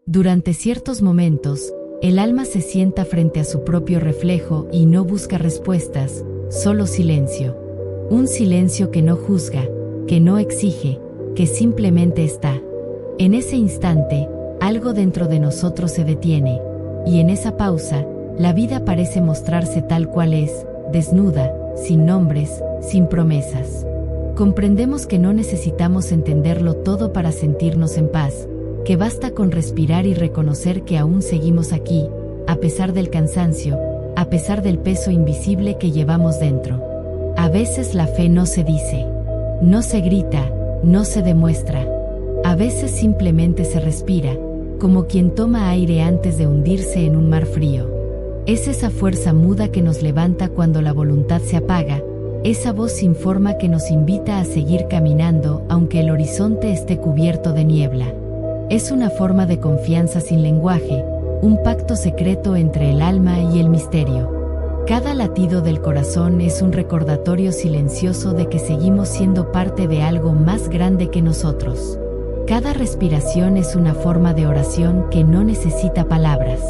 Durante ciertos momentos, el alma se sienta frente a su propio reflejo y no busca respuestas, solo silencio. Un silencio que no juzga, que no exige, que simplemente está. En ese instante, algo dentro de nosotros se detiene, y en esa pausa, la vida parece mostrarse tal cual es, desnuda, sin nombres, sin promesas. Comprendemos que no necesitamos entenderlo todo para sentirnos en paz, que basta con respirar y reconocer que aún seguimos aquí, a pesar del cansancio, a pesar del peso invisible que llevamos dentro. A veces la fe no se dice, no se grita, no se demuestra. A veces simplemente se respira, como quien toma aire antes de hundirse en un mar frío. Es esa fuerza muda que nos levanta cuando la voluntad se apaga, esa voz sin forma que nos invita a seguir caminando aunque el horizonte esté cubierto de niebla. Es una forma de confianza sin lenguaje, un pacto secreto entre el alma y el misterio. Cada latido del corazón es un recordatorio silencioso de que seguimos siendo parte de algo más grande que nosotros. Cada respiración es una forma de oración que no necesita palabras.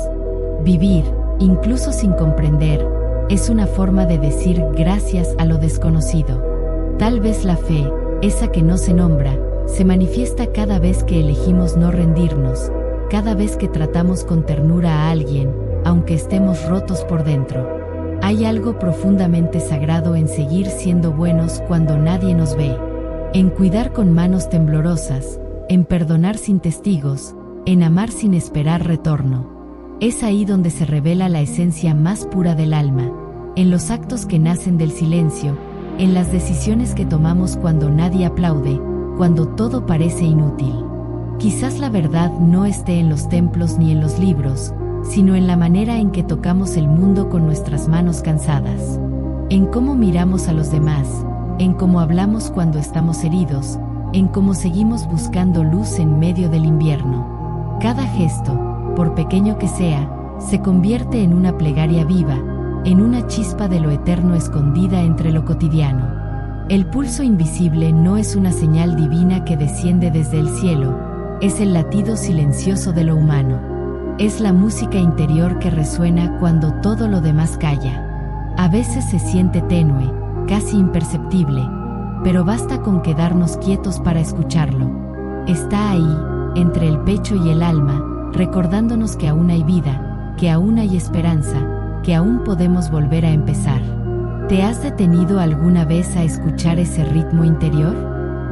Vivir, incluso sin comprender, es una forma de decir gracias a lo desconocido. Tal vez la fe, esa que no se nombra, se manifiesta cada vez que elegimos no rendirnos, cada vez que tratamos con ternura a alguien, aunque estemos rotos por dentro. Hay algo profundamente sagrado en seguir siendo buenos cuando nadie nos ve, en cuidar con manos temblorosas, en perdonar sin testigos, en amar sin esperar retorno. Es ahí donde se revela la esencia más pura del alma, en los actos que nacen del silencio, en las decisiones que tomamos cuando nadie aplaude, cuando todo parece inútil. Quizás la verdad no esté en los templos ni en los libros, sino en la manera en que tocamos el mundo con nuestras manos cansadas. En cómo miramos a los demás, en cómo hablamos cuando estamos heridos, en cómo seguimos buscando luz en medio del invierno. Cada gesto, por pequeño que sea, se convierte en una plegaria viva, en una chispa de lo eterno escondida entre lo cotidiano. El pulso invisible no es una señal divina que desciende desde el cielo, es el latido silencioso de lo humano. Es la música interior que resuena cuando todo lo demás calla. A veces se siente tenue, casi imperceptible, pero basta con quedarnos quietos para escucharlo. Está ahí, entre el pecho y el alma, recordándonos que aún hay vida, que aún hay esperanza, que aún podemos volver a empezar. ¿Te has detenido alguna vez a escuchar ese ritmo interior?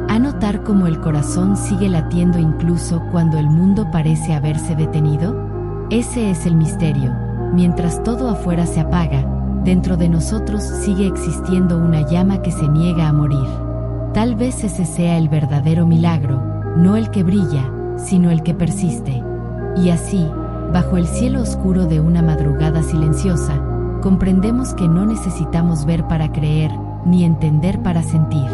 ¿A notar cómo el corazón sigue latiendo incluso cuando el mundo parece haberse detenido? Ese es el misterio. Mientras todo afuera se apaga, dentro de nosotros sigue existiendo una llama que se niega a morir. Tal vez ese sea el verdadero milagro, no el que brilla, sino el que persiste. Y así, bajo el cielo oscuro de una madrugada silenciosa, comprendemos que no necesitamos ver para creer, ni entender para sentir.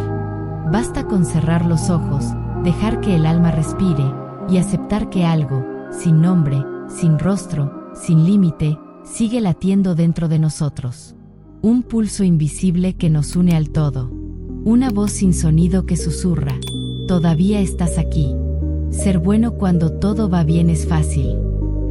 Basta con cerrar los ojos, dejar que el alma respire, y aceptar que algo, sin nombre, sin rostro, sin límite, sigue latiendo dentro de nosotros. Un pulso invisible que nos une al todo. Una voz sin sonido que susurra, todavía estás aquí. Ser bueno cuando todo va bien es fácil.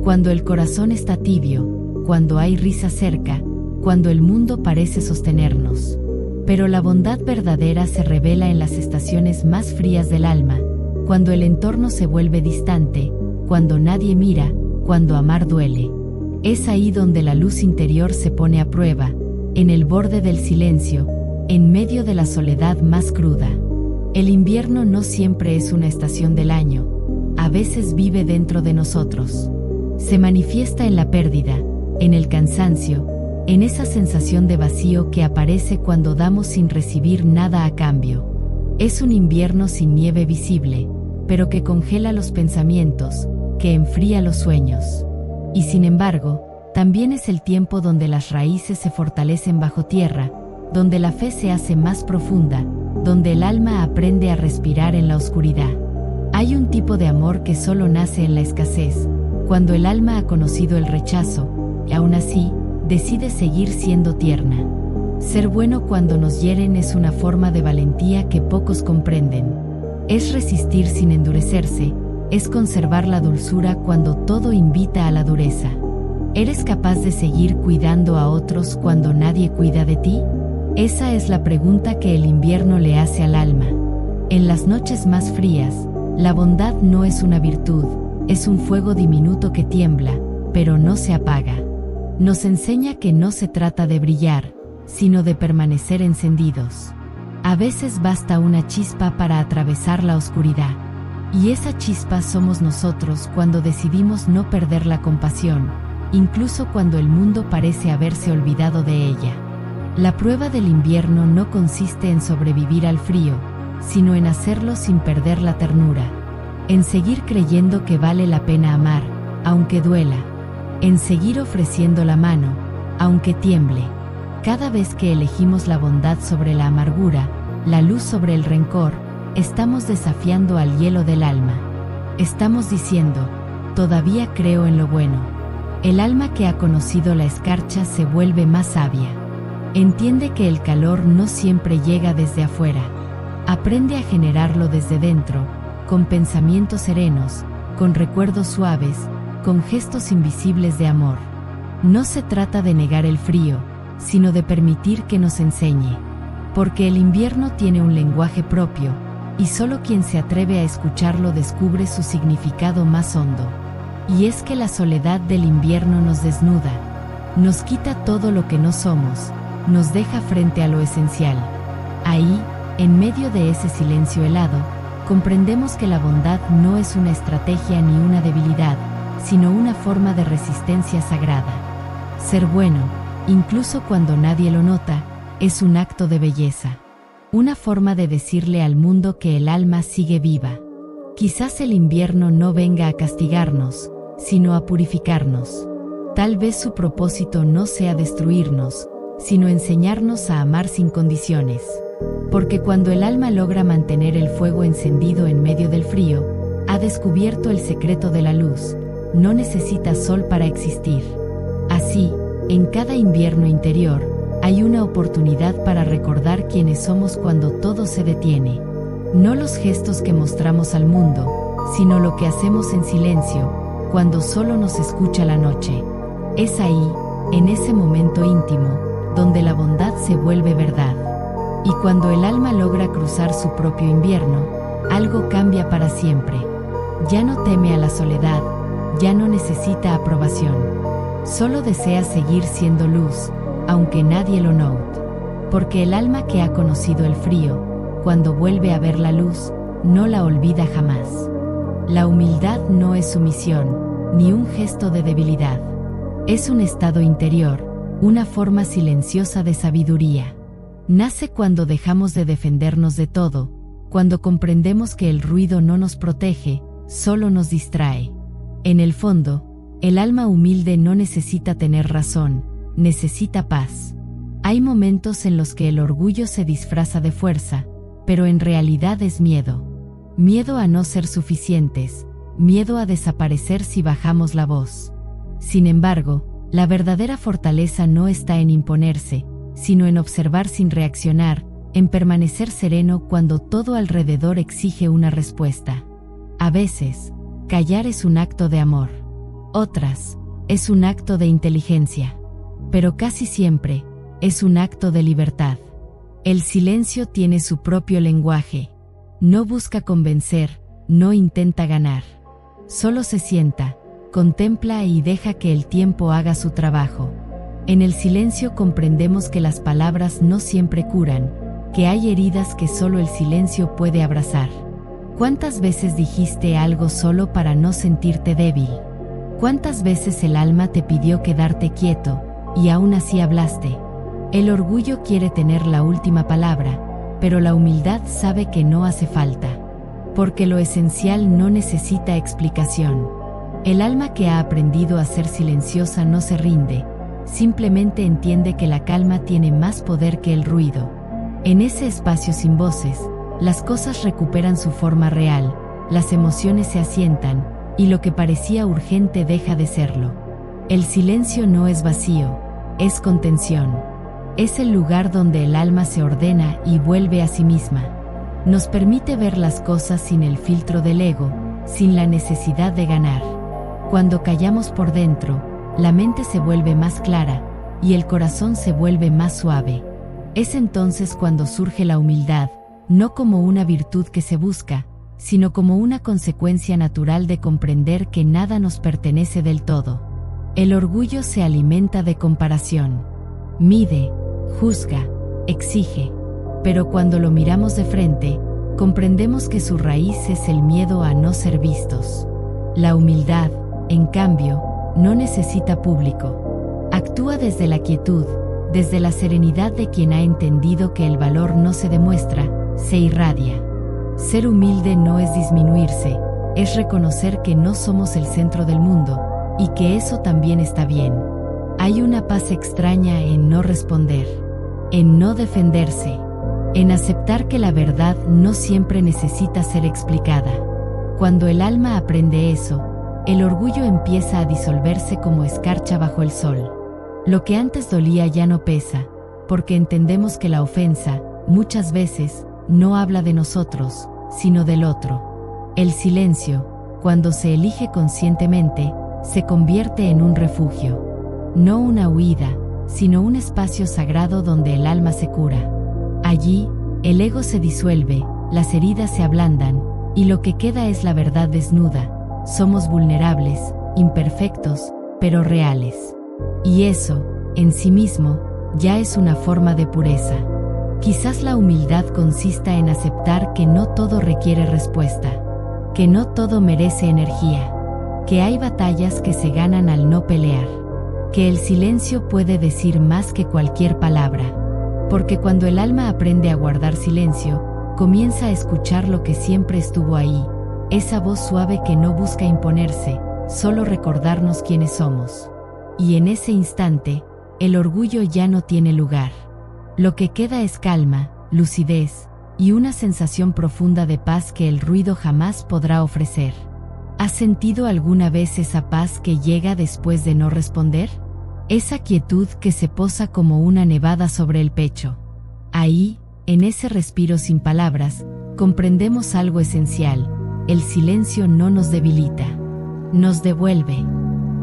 Cuando el corazón está tibio, cuando hay risa cerca, cuando el mundo parece sostenernos. Pero la bondad verdadera se revela en las estaciones más frías del alma, cuando el entorno se vuelve distante, cuando nadie mira, cuando amar duele. Es ahí donde la luz interior se pone a prueba, en el borde del silencio, en medio de la soledad más cruda. El invierno no siempre es una estación del año, a veces vive dentro de nosotros. Se manifiesta en la pérdida, en el cansancio, en esa sensación de vacío que aparece cuando damos sin recibir nada a cambio. Es un invierno sin nieve visible, pero que congela los pensamientos, que enfría los sueños. Y sin embargo, también es el tiempo donde las raíces se fortalecen bajo tierra, donde la fe se hace más profunda, donde el alma aprende a respirar en la oscuridad. Hay un tipo de amor que solo nace en la escasez, cuando el alma ha conocido el rechazo, y aún así, decide seguir siendo tierna. Ser bueno cuando nos hieren es una forma de valentía que pocos comprenden. Es resistir sin endurecerse, es conservar la dulzura cuando todo invita a la dureza. ¿Eres capaz de seguir cuidando a otros cuando nadie cuida de ti? Esa es la pregunta que el invierno le hace al alma. En las noches más frías, la bondad no es una virtud, es un fuego diminuto que tiembla, pero no se apaga. Nos enseña que no se trata de brillar, sino de permanecer encendidos. A veces basta una chispa para atravesar la oscuridad. Y esa chispa somos nosotros cuando decidimos no perder la compasión, incluso cuando el mundo parece haberse olvidado de ella. La prueba del invierno no consiste en sobrevivir al frío, sino en hacerlo sin perder la ternura. En seguir creyendo que vale la pena amar, aunque duela. En seguir ofreciendo la mano, aunque tiemble. Cada vez que elegimos la bondad sobre la amargura, la luz sobre el rencor, estamos desafiando al hielo del alma. Estamos diciendo, todavía creo en lo bueno. El alma que ha conocido la escarcha se vuelve más sabia. Entiende que el calor no siempre llega desde afuera. Aprende a generarlo desde dentro, con pensamientos serenos, con recuerdos suaves, con gestos invisibles de amor. No se trata de negar el frío, sino de permitir que nos enseñe. Porque el invierno tiene un lenguaje propio, y solo quien se atreve a escucharlo descubre su significado más hondo. Y es que la soledad del invierno nos desnuda, nos quita todo lo que no somos, nos deja frente a lo esencial. Ahí, en medio de ese silencio helado, comprendemos que la bondad no es una estrategia ni una debilidad, sino una forma de resistencia sagrada. Ser bueno, incluso cuando nadie lo nota, es un acto de belleza. Una forma de decirle al mundo que el alma sigue viva. Quizás el invierno no venga a castigarnos, sino a purificarnos. Tal vez su propósito no sea destruirnos, sino enseñarnos a amar sin condiciones. Porque cuando el alma logra mantener el fuego encendido en medio del frío, ha descubierto el secreto de la luz, no necesita sol para existir. Así, en cada invierno interior, hay una oportunidad para recordar quiénes somos cuando todo se detiene. No los gestos que mostramos al mundo, sino lo que hacemos en silencio, cuando solo nos escucha la noche. Es ahí, en ese momento íntimo, donde la bondad se vuelve verdad. Y cuando el alma logra cruzar su propio invierno, algo cambia para siempre. Ya no teme a la soledad, ya no necesita aprobación. Solo desea seguir siendo luz, aunque nadie lo note. Porque el alma que ha conocido el frío, cuando vuelve a ver la luz, no la olvida jamás. La humildad no es sumisión, ni un gesto de debilidad. Es un estado interior, una forma silenciosa de sabiduría. Nace cuando dejamos de defendernos de todo, cuando comprendemos que el ruido no nos protege, solo nos distrae. En el fondo, el alma humilde no necesita tener razón, necesita paz. Hay momentos en los que el orgullo se disfraza de fuerza, pero en realidad es miedo. Miedo a no ser suficientes, miedo a desaparecer si bajamos la voz. Sin embargo, la verdadera fortaleza no está en imponerse, sino en observar sin reaccionar, en permanecer sereno cuando todo alrededor exige una respuesta. A veces, callar es un acto de amor. Otras, es un acto de inteligencia. Pero casi siempre, es un acto de libertad. El silencio tiene su propio lenguaje. No busca convencer, no intenta ganar. Solo se sienta, contempla y deja que el tiempo haga su trabajo. En el silencio comprendemos que las palabras no siempre curan, que hay heridas que solo el silencio puede abrazar. ¿Cuántas veces dijiste algo solo para no sentirte débil? ¿Cuántas veces el alma te pidió quedarte quieto, y aún así hablaste? El orgullo quiere tener la última palabra, pero la humildad sabe que no hace falta. Porque lo esencial no necesita explicación. El alma que ha aprendido a ser silenciosa no se rinde, simplemente entiende que la calma tiene más poder que el ruido. En ese espacio sin voces, las cosas recuperan su forma real, las emociones se asientan, y lo que parecía urgente deja de serlo. El silencio no es vacío, es contención. Es el lugar donde el alma se ordena y vuelve a sí misma. Nos permite ver las cosas sin el filtro del ego, sin la necesidad de ganar. Cuando callamos por dentro, la mente se vuelve más clara, y el corazón se vuelve más suave. Es entonces cuando surge la humildad, no como una virtud que se busca, sino como una consecuencia natural de comprender que nada nos pertenece del todo. El orgullo se alimenta de comparación. Mide, juzga, exige. Pero cuando lo miramos de frente, comprendemos que su raíz es el miedo a no ser vistos. La humildad, en cambio, no necesita público. Actúa desde la quietud, desde la serenidad de quien ha entendido que el valor no se demuestra, se irradia. Ser humilde no es disminuirse, es reconocer que no somos el centro del mundo, y que eso también está bien. Hay una paz extraña en no responder, en no defenderse, en aceptar que la verdad no siempre necesita ser explicada. Cuando el alma aprende eso, el orgullo empieza a disolverse como escarcha bajo el sol. Lo que antes dolía ya no pesa, porque entendemos que la ofensa, muchas veces, no habla de nosotros, sino del otro. El silencio, cuando se elige conscientemente, se convierte en un refugio. No una huida, sino un espacio sagrado donde el alma se cura. Allí, el ego se disuelve, las heridas se ablandan, y lo que queda es la verdad desnuda. Somos vulnerables, imperfectos, pero reales. Y eso, en sí mismo, ya es una forma de pureza. Quizás la humildad consista en aceptar que no todo requiere respuesta, que no todo merece energía, que hay batallas que se ganan al no pelear, que el silencio puede decir más que cualquier palabra. Porque cuando el alma aprende a guardar silencio, comienza a escuchar lo que siempre estuvo ahí, esa voz suave que no busca imponerse, solo recordarnos quiénes somos. Y en ese instante, el orgullo ya no tiene lugar. Lo que queda es calma, lucidez, y una sensación profunda de paz que el ruido jamás podrá ofrecer. ¿Has sentido alguna vez esa paz que llega después de no responder? Esa quietud que se posa como una nevada sobre el pecho. Ahí, en ese respiro sin palabras, comprendemos algo esencial: el silencio no nos debilita, nos devuelve.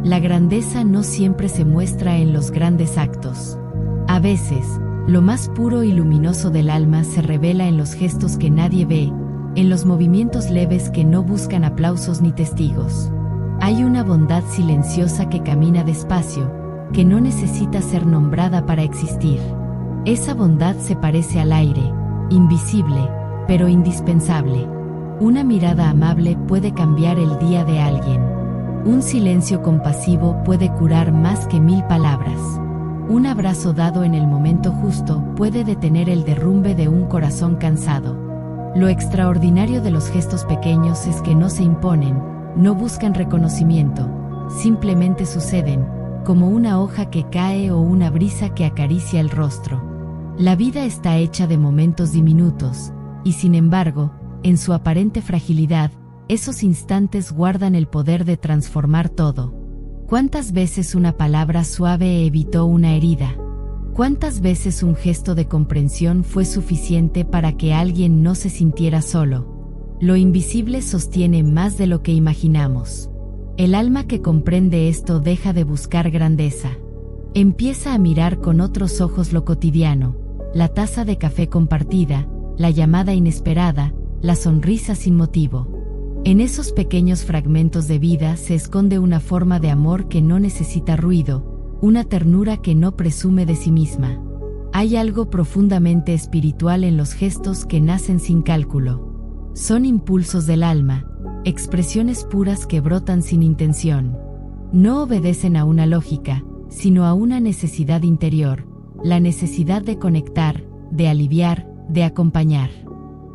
La grandeza no siempre se muestra en los grandes actos. A veces, lo más puro y luminoso del alma se revela en los gestos que nadie ve, en los movimientos leves que no buscan aplausos ni testigos. Hay una bondad silenciosa que camina despacio, que no necesita ser nombrada para existir. Esa bondad se parece al aire, invisible, pero indispensable. Una mirada amable puede cambiar el día de alguien. Un silencio compasivo puede curar más que 1000 palabras. Un abrazo dado en el momento justo puede detener el derrumbe de un corazón cansado. Lo extraordinario de los gestos pequeños es que no se imponen, no buscan reconocimiento, simplemente suceden, como una hoja que cae o una brisa que acaricia el rostro. La vida está hecha de momentos diminutos, y sin embargo, en su aparente fragilidad, esos instantes guardan el poder de transformar todo. ¿Cuántas veces una palabra suave evitó una herida? ¿Cuántas veces un gesto de comprensión fue suficiente para que alguien no se sintiera solo? Lo invisible sostiene más de lo que imaginamos. El alma que comprende esto deja de buscar grandeza. Empieza a mirar con otros ojos lo cotidiano, la taza de café compartida, la llamada inesperada, la sonrisa sin motivo. En esos pequeños fragmentos de vida se esconde una forma de amor que no necesita ruido, una ternura que no presume de sí misma. Hay algo profundamente espiritual en los gestos que nacen sin cálculo. Son impulsos del alma, expresiones puras que brotan sin intención. No obedecen a una lógica, sino a una necesidad interior, la necesidad de conectar, de aliviar, de acompañar.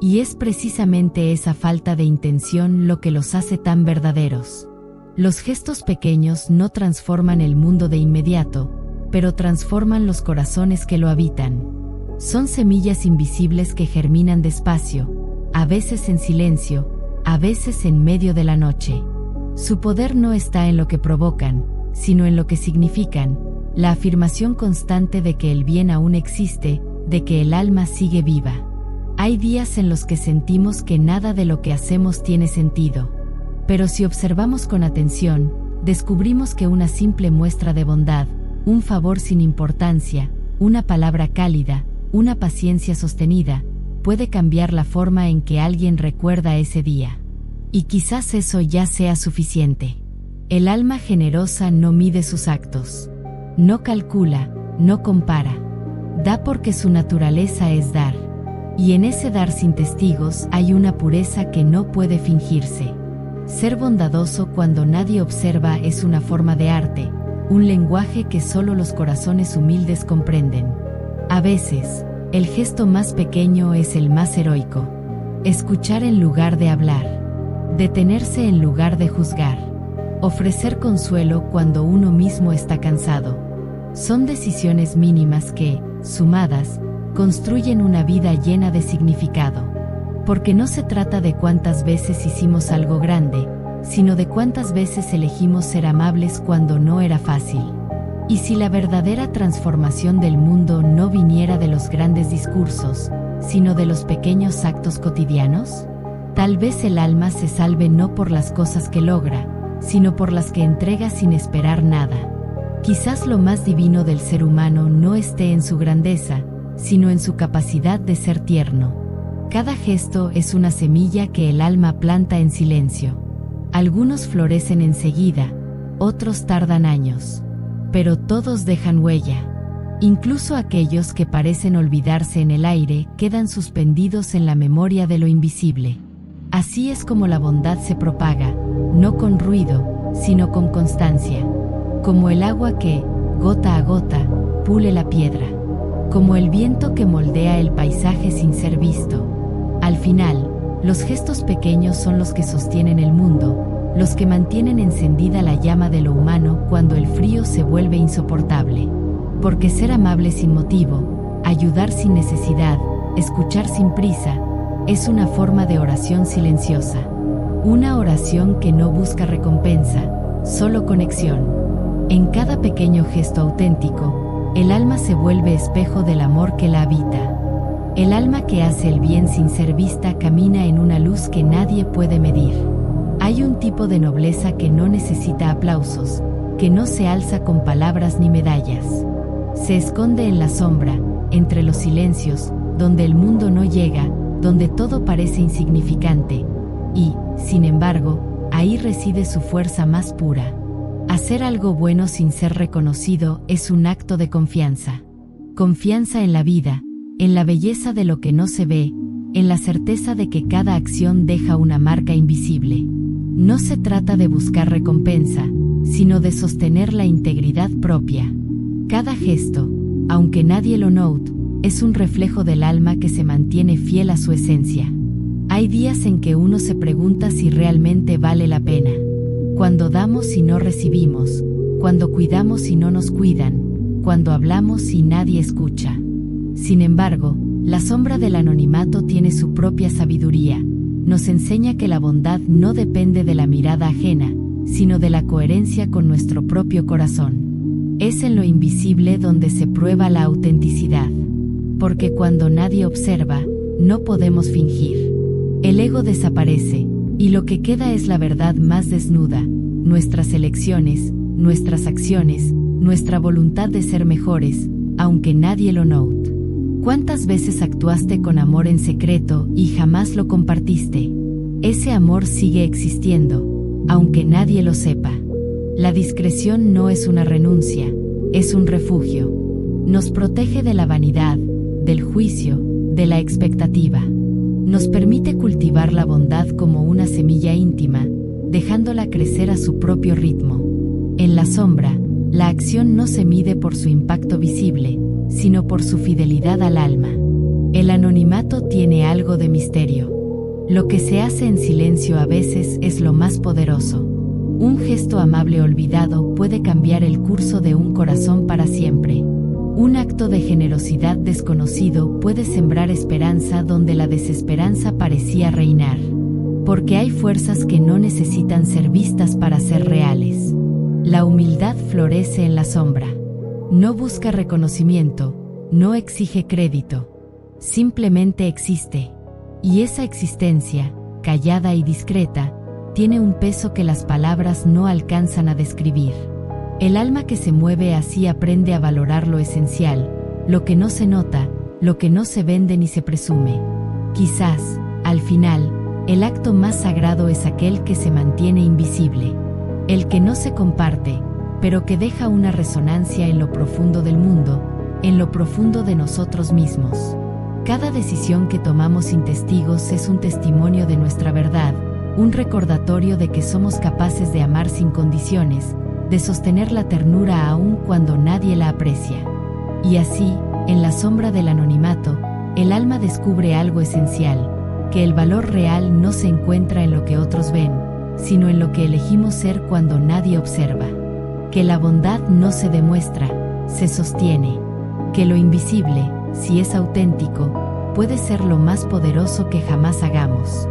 Y es precisamente esa falta de intención lo que los hace tan verdaderos. Los gestos pequeños no transforman el mundo de inmediato, pero transforman los corazones que lo habitan. Son semillas invisibles que germinan despacio, a veces en silencio, a veces en medio de la noche. Su poder no está en lo que provocan, sino en lo que significan, la afirmación constante de que el bien aún existe, de que el alma sigue viva. Hay días en los que sentimos que nada de lo que hacemos tiene sentido. Pero si observamos con atención, descubrimos que una simple muestra de bondad, un favor sin importancia, una palabra cálida, una paciencia sostenida, puede cambiar la forma en que alguien recuerda ese día. Y quizás eso ya sea suficiente. El alma generosa no mide sus actos. No calcula, no compara. Da porque su naturaleza es dar. Y en ese dar sin testigos hay una pureza que no puede fingirse. Ser bondadoso cuando nadie observa es una forma de arte, un lenguaje que solo los corazones humildes comprenden. A veces, el gesto más pequeño es el más heroico. Escuchar en lugar de hablar. Detenerse en lugar de juzgar. Ofrecer consuelo cuando uno mismo está cansado. Son decisiones mínimas que, sumadas, construyen una vida llena de significado. Porque no se trata de cuántas veces hicimos algo grande, sino de cuántas veces elegimos ser amables cuando no era fácil. Y si la verdadera transformación del mundo no viniera de los grandes discursos, sino de los pequeños actos cotidianos, tal vez el alma se salve no por las cosas que logra, sino por las que entrega sin esperar nada. Quizás lo más divino del ser humano no esté en su grandeza, sino en su capacidad de ser tierno. Cada gesto es una semilla que el alma planta en silencio. Algunos florecen enseguida, otros tardan años. Pero todos dejan huella. Incluso aquellos que parecen olvidarse en el aire quedan suspendidos en la memoria de lo invisible. Así es como la bondad se propaga, no con ruido, sino con constancia. Como el agua que, gota a gota, pule la piedra. Como el viento que moldea el paisaje sin ser visto. Al final, los gestos pequeños son los que sostienen el mundo, los que mantienen encendida la llama de lo humano cuando el frío se vuelve insoportable. Porque ser amable sin motivo, ayudar sin necesidad, escuchar sin prisa, es una forma de oración silenciosa. Una oración que no busca recompensa, solo conexión. En cada pequeño gesto auténtico, el alma se vuelve espejo del amor que la habita. El alma que hace el bien sin ser vista camina en una luz que nadie puede medir. Hay un tipo de nobleza que no necesita aplausos, que no se alza con palabras ni medallas. Se esconde en la sombra, entre los silencios, donde el mundo no llega, donde todo parece insignificante. Y, sin embargo, ahí reside su fuerza más pura. Hacer algo bueno sin ser reconocido es un acto de confianza. Confianza en la vida, en la belleza de lo que no se ve, en la certeza de que cada acción deja una marca invisible. No se trata de buscar recompensa, sino de sostener la integridad propia. Cada gesto, aunque nadie lo note, es un reflejo del alma que se mantiene fiel a su esencia. Hay días en que uno se pregunta si realmente vale la pena. Cuando damos y no recibimos, cuando cuidamos y no nos cuidan, cuando hablamos y nadie escucha. Sin embargo, la sombra del anonimato tiene su propia sabiduría. Nos enseña que la bondad no depende de la mirada ajena, sino de la coherencia con nuestro propio corazón. Es en lo invisible donde se prueba la autenticidad. Porque cuando nadie observa, no podemos fingir. El ego desaparece, y lo que queda es la verdad más desnuda, nuestras elecciones, nuestras acciones, nuestra voluntad de ser mejores, aunque nadie lo note. ¿Cuántas veces actuaste con amor en secreto y jamás lo compartiste? Ese amor sigue existiendo, aunque nadie lo sepa. La discreción no es una renuncia, es un refugio. Nos protege de la vanidad, del juicio, de la expectativa. Nos permite cultivar la bondad como una semilla íntima, dejándola crecer a su propio ritmo. En la sombra, la acción no se mide por su impacto visible, sino por su fidelidad al alma. El anonimato tiene algo de misterio. Lo que se hace en silencio a veces es lo más poderoso. Un gesto amable olvidado puede cambiar el curso de un corazón para siempre. Un acto de generosidad desconocido puede sembrar esperanza donde la desesperanza parecía reinar. Porque hay fuerzas que no necesitan ser vistas para ser reales. La humildad florece en la sombra. No busca reconocimiento, no exige crédito. Simplemente existe. Y esa existencia, callada y discreta, tiene un peso que las palabras no alcanzan a describir. El alma que se mueve así aprende a valorar lo esencial, lo que no se nota, lo que no se vende ni se presume. Quizás, al final, el acto más sagrado es aquel que se mantiene invisible. El que no se comparte, pero que deja una resonancia en lo profundo del mundo, en lo profundo de nosotros mismos. Cada decisión que tomamos sin testigos es un testimonio de nuestra verdad, un recordatorio de que somos capaces de amar sin condiciones, de sostener la ternura aun cuando nadie la aprecia. Y así, en la sombra del anonimato, el alma descubre algo esencial, que el valor real no se encuentra en lo que otros ven, sino en lo que elegimos ser cuando nadie observa. Que la bondad no se demuestra, se sostiene. Que lo invisible, si es auténtico, puede ser lo más poderoso que jamás hagamos.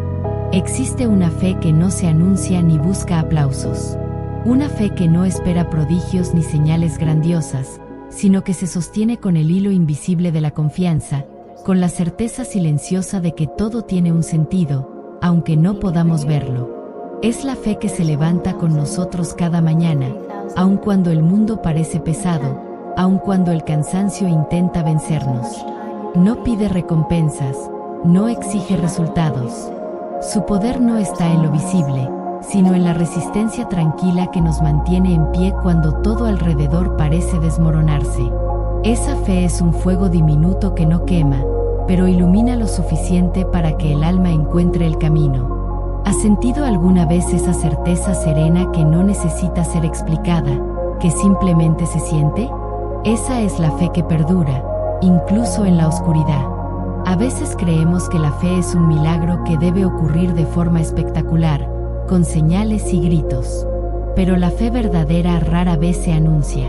Existe una fe que no se anuncia ni busca aplausos. Una fe que no espera prodigios ni señales grandiosas, sino que se sostiene con el hilo invisible de la confianza, con la certeza silenciosa de que todo tiene un sentido, aunque no podamos verlo. Es la fe que se levanta con nosotros cada mañana, aun cuando el mundo parece pesado, aun cuando el cansancio intenta vencernos. No pide recompensas, no exige resultados. Su poder no está en lo visible, sino en la resistencia tranquila que nos mantiene en pie cuando todo alrededor parece desmoronarse. Esa fe es un fuego diminuto que no quema, pero ilumina lo suficiente para que el alma encuentre el camino. ¿Has sentido alguna vez esa certeza serena que no necesita ser explicada, que simplemente se siente? Esa es la fe que perdura, incluso en la oscuridad. A veces creemos que la fe es un milagro que debe ocurrir de forma espectacular, con señales y gritos. Pero la fe verdadera rara vez se anuncia.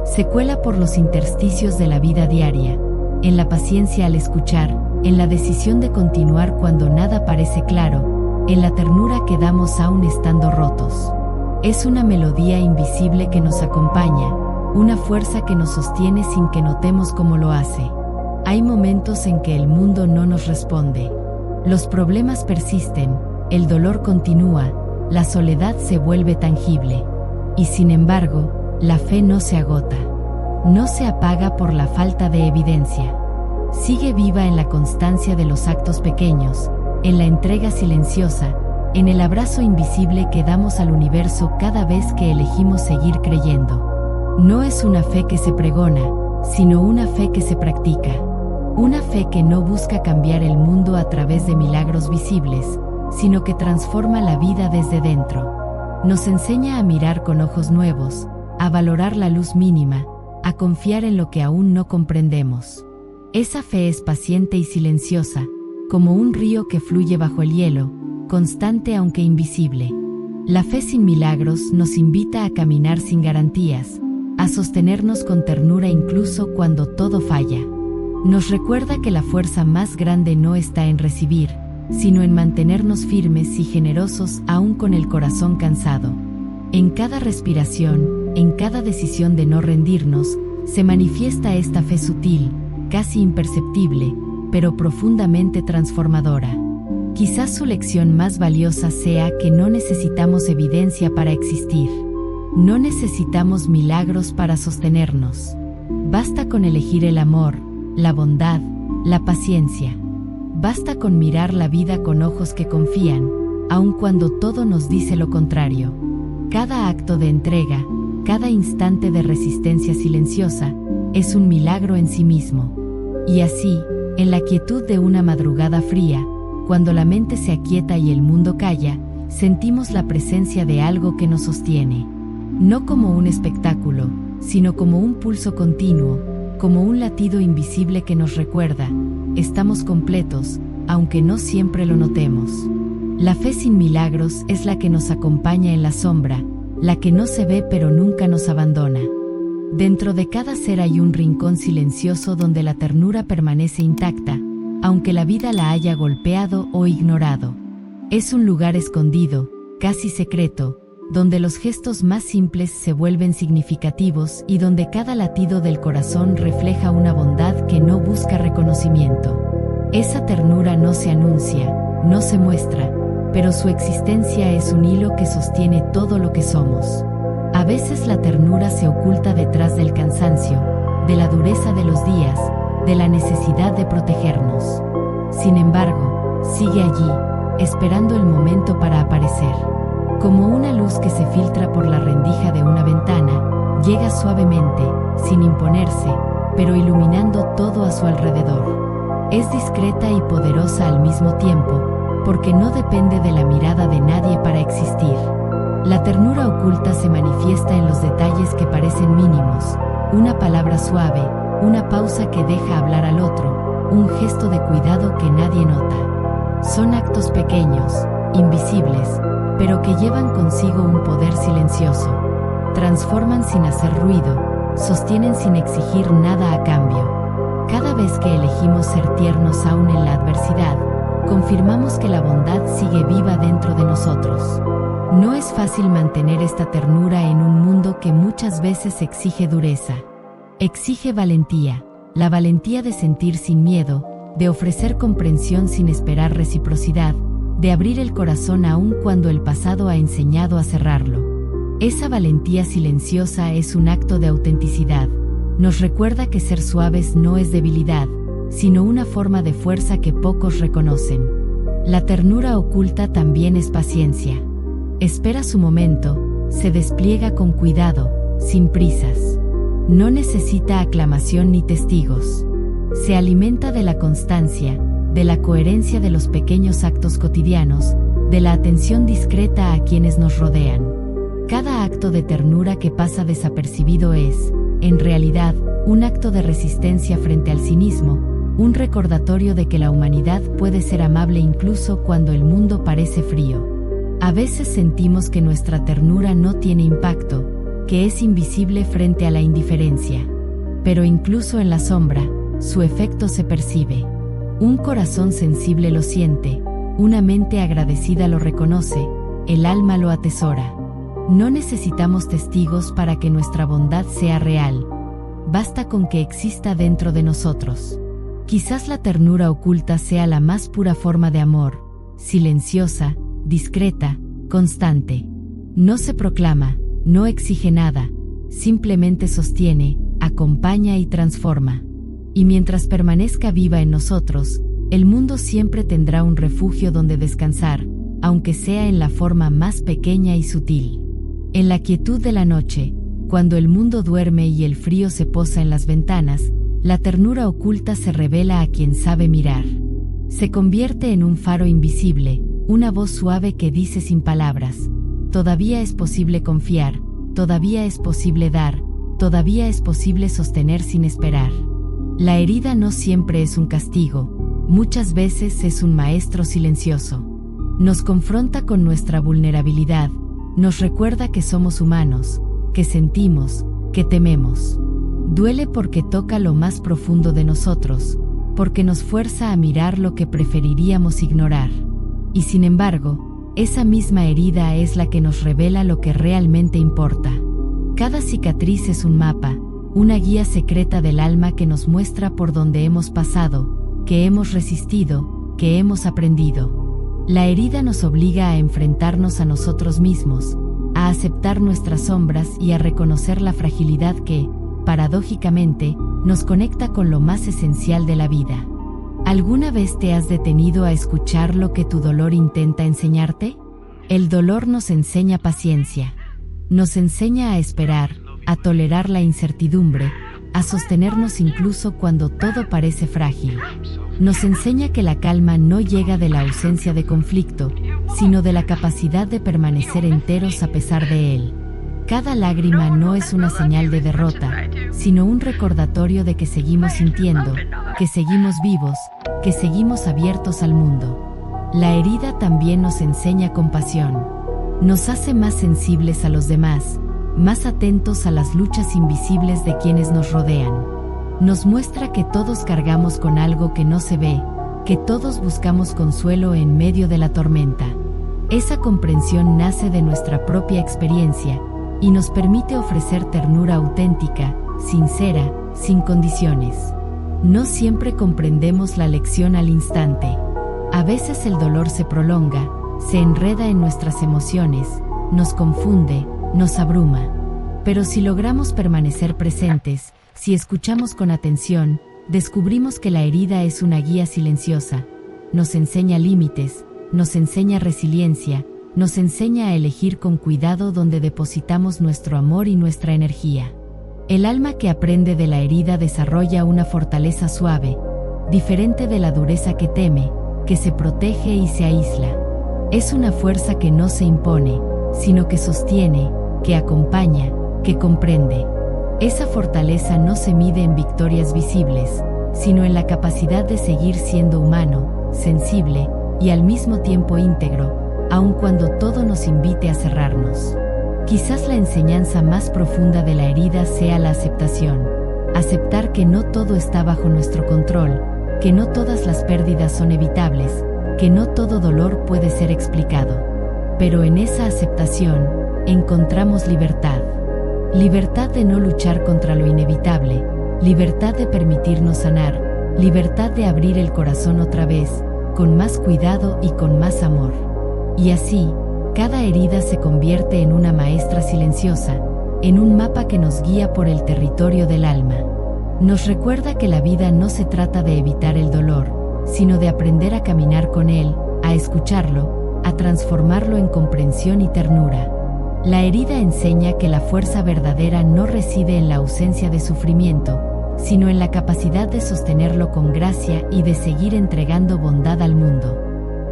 Se cuela por los intersticios de la vida diaria, en la paciencia al escuchar, en la decisión de continuar cuando nada parece claro, en la ternura que damos aún estando rotos. Es una melodía invisible que nos acompaña, una fuerza que nos sostiene sin que notemos cómo lo hace. Hay momentos en que el mundo no nos responde. Los problemas persisten, el dolor continúa, la soledad se vuelve tangible. Y sin embargo, la fe no se agota. No se apaga por la falta de evidencia. Sigue viva en la constancia de los actos pequeños, en la entrega silenciosa, en el abrazo invisible que damos al universo cada vez que elegimos seguir creyendo. No es una fe que se pregona, sino una fe que se practica. Una fe que no busca cambiar el mundo a través de milagros visibles, sino que transforma la vida desde dentro. Nos enseña a mirar con ojos nuevos, a valorar la luz mínima, a confiar en lo que aún no comprendemos. Esa fe es paciente y silenciosa, como un río que fluye bajo el hielo, constante aunque invisible. La fe sin milagros nos invita a caminar sin garantías, a sostenernos con ternura incluso cuando todo falla. Nos recuerda que la fuerza más grande no está en recibir, sino en mantenernos firmes y generosos aún con el corazón cansado. En cada respiración, en cada decisión de no rendirnos, se manifiesta esta fe sutil, casi imperceptible, pero profundamente transformadora. Quizás su lección más valiosa sea que no necesitamos evidencia para existir. No necesitamos milagros para sostenernos. Basta con elegir el amor, la bondad, la paciencia. Basta con mirar la vida con ojos que confían, aun cuando todo nos dice lo contrario. Cada acto de entrega, cada instante de resistencia silenciosa, es un milagro en sí mismo. Y así, en la quietud de una madrugada fría, cuando la mente se aquieta y el mundo calla, sentimos la presencia de algo que nos sostiene. No como un espectáculo, sino como un pulso continuo, como un latido invisible que nos recuerda, estamos completos, aunque no siempre lo notemos. La fe sin milagros es la que nos acompaña en la sombra, la que no se ve pero nunca nos abandona. Dentro de cada ser hay un rincón silencioso donde la ternura permanece intacta, aunque la vida la haya golpeado o ignorado. Es un lugar escondido, casi secreto, donde los gestos más simples se vuelven significativos y donde cada latido del corazón refleja una bondad que no busca reconocimiento. Esa ternura no se anuncia, no se muestra, pero su existencia es un hilo que sostiene todo lo que somos. A veces la ternura se oculta detrás del cansancio, de la dureza de los días, de la necesidad de protegernos. Sin embargo, sigue allí, esperando el momento para aparecer. Como una luz que se filtra por la rendija de una ventana, llega suavemente, sin imponerse, pero iluminando todo a su alrededor. Es discreta y poderosa al mismo tiempo, porque no depende de la mirada de nadie para existir. La ternura oculta se manifiesta en los detalles que parecen mínimos, una palabra suave, una pausa que deja hablar al otro, un gesto de cuidado que nadie nota. Son actos pequeños, invisibles, pero que llevan consigo un poder silencioso. Transforman sin hacer ruido, sostienen sin exigir nada a cambio. Cada vez que elegimos ser tiernos aún en la adversidad, confirmamos que la bondad sigue viva dentro de nosotros. No es fácil mantener esta ternura en un mundo que muchas veces exige dureza. Exige valentía, la valentía de sentir sin miedo, de ofrecer comprensión sin esperar reciprocidad, de abrir el corazón aun cuando el pasado ha enseñado a cerrarlo. Esa valentía silenciosa es un acto de autenticidad. Nos recuerda que ser suaves no es debilidad, sino una forma de fuerza que pocos reconocen. La ternura oculta también es paciencia. Espera su momento, se despliega con cuidado, sin prisas. No necesita aclamación ni testigos. Se alimenta de la constancia, de la coherencia de los pequeños actos cotidianos, de la atención discreta a quienes nos rodean. Cada acto de ternura que pasa desapercibido es, en realidad, un acto de resistencia frente al cinismo, un recordatorio de que la humanidad puede ser amable incluso cuando el mundo parece frío. A veces sentimos que nuestra ternura no tiene impacto, que es invisible frente a la indiferencia. Pero incluso en la sombra, su efecto se percibe. Un corazón sensible lo siente, una mente agradecida lo reconoce, el alma lo atesora. No necesitamos testigos para que nuestra bondad sea real. Basta con que exista dentro de nosotros. Quizás la ternura oculta sea la más pura forma de amor, silenciosa, discreta, constante. No se proclama, no exige nada, simplemente sostiene, acompaña y transforma. Y mientras permanezca viva en nosotros, el mundo siempre tendrá un refugio donde descansar, aunque sea en la forma más pequeña y sutil. En la quietud de la noche, cuando el mundo duerme y el frío se posa en las ventanas, la ternura oculta se revela a quien sabe mirar. Se convierte en un faro invisible, una voz suave que dice sin palabras: todavía es posible confiar, todavía es posible dar, todavía es posible sostener sin esperar. La herida no siempre es un castigo, muchas veces es un maestro silencioso. Nos confronta con nuestra vulnerabilidad, nos recuerda que somos humanos, que sentimos, que tememos. Duele porque toca lo más profundo de nosotros, porque nos fuerza a mirar lo que preferiríamos ignorar. Y sin embargo, esa misma herida es la que nos revela lo que realmente importa. Cada cicatriz es un mapa, una guía secreta del alma que nos muestra por dónde hemos pasado, que hemos resistido, que hemos aprendido. La herida nos obliga a enfrentarnos a nosotros mismos, a aceptar nuestras sombras y a reconocer la fragilidad que, paradójicamente, nos conecta con lo más esencial de la vida. ¿Alguna vez te has detenido a escuchar lo que tu dolor intenta enseñarte? El dolor nos enseña paciencia. Nos enseña a esperar, a tolerar la incertidumbre, a sostenernos incluso cuando todo parece frágil. Nos enseña que la calma no llega de la ausencia de conflicto, sino de la capacidad de permanecer enteros a pesar de él. Cada lágrima no es una señal de derrota, sino un recordatorio de que seguimos sintiendo, que seguimos vivos, que seguimos abiertos al mundo. La herida también nos enseña compasión. Nos hace más sensibles a los demás, más atentos a las luchas invisibles de quienes nos rodean. Nos muestra que todos cargamos con algo que no se ve, que todos buscamos consuelo en medio de la tormenta. Esa comprensión nace de nuestra propia experiencia, y nos permite ofrecer ternura auténtica, sincera, sin condiciones. No siempre comprendemos la lección al instante. A veces el dolor se prolonga, se enreda en nuestras emociones, nos confunde, nos abruma. Pero si logramos permanecer presentes, si escuchamos con atención, descubrimos que la herida es una guía silenciosa. Nos enseña límites, nos enseña resiliencia, nos enseña a elegir con cuidado dónde depositamos nuestro amor y nuestra energía. El alma que aprende de la herida desarrolla una fortaleza suave, diferente de la dureza que teme, que se protege y se aísla. Es una fuerza que no se impone, sino que sostiene, que acompaña, que comprende. Esa fortaleza no se mide en victorias visibles, sino en la capacidad de seguir siendo humano, sensible y al mismo tiempo íntegro, aun cuando todo nos invite a cerrarnos. Quizás la enseñanza más profunda de la herida sea la aceptación. Aceptar que no todo está bajo nuestro control, que no todas las pérdidas son evitables, que no todo dolor puede ser explicado. Pero en esa aceptación, encontramos libertad. Libertad de no luchar contra lo inevitable, libertad de permitirnos sanar, libertad de abrir el corazón otra vez, con más cuidado y con más amor. Y así, cada herida se convierte en una maestra silenciosa, en un mapa que nos guía por el territorio del alma. Nos recuerda que la vida no se trata de evitar el dolor, sino de aprender a caminar con él, a escucharlo, a transformarlo en comprensión y ternura. La herida enseña que la fuerza verdadera no reside en la ausencia de sufrimiento, sino en la capacidad de sostenerlo con gracia y de seguir entregando bondad al mundo.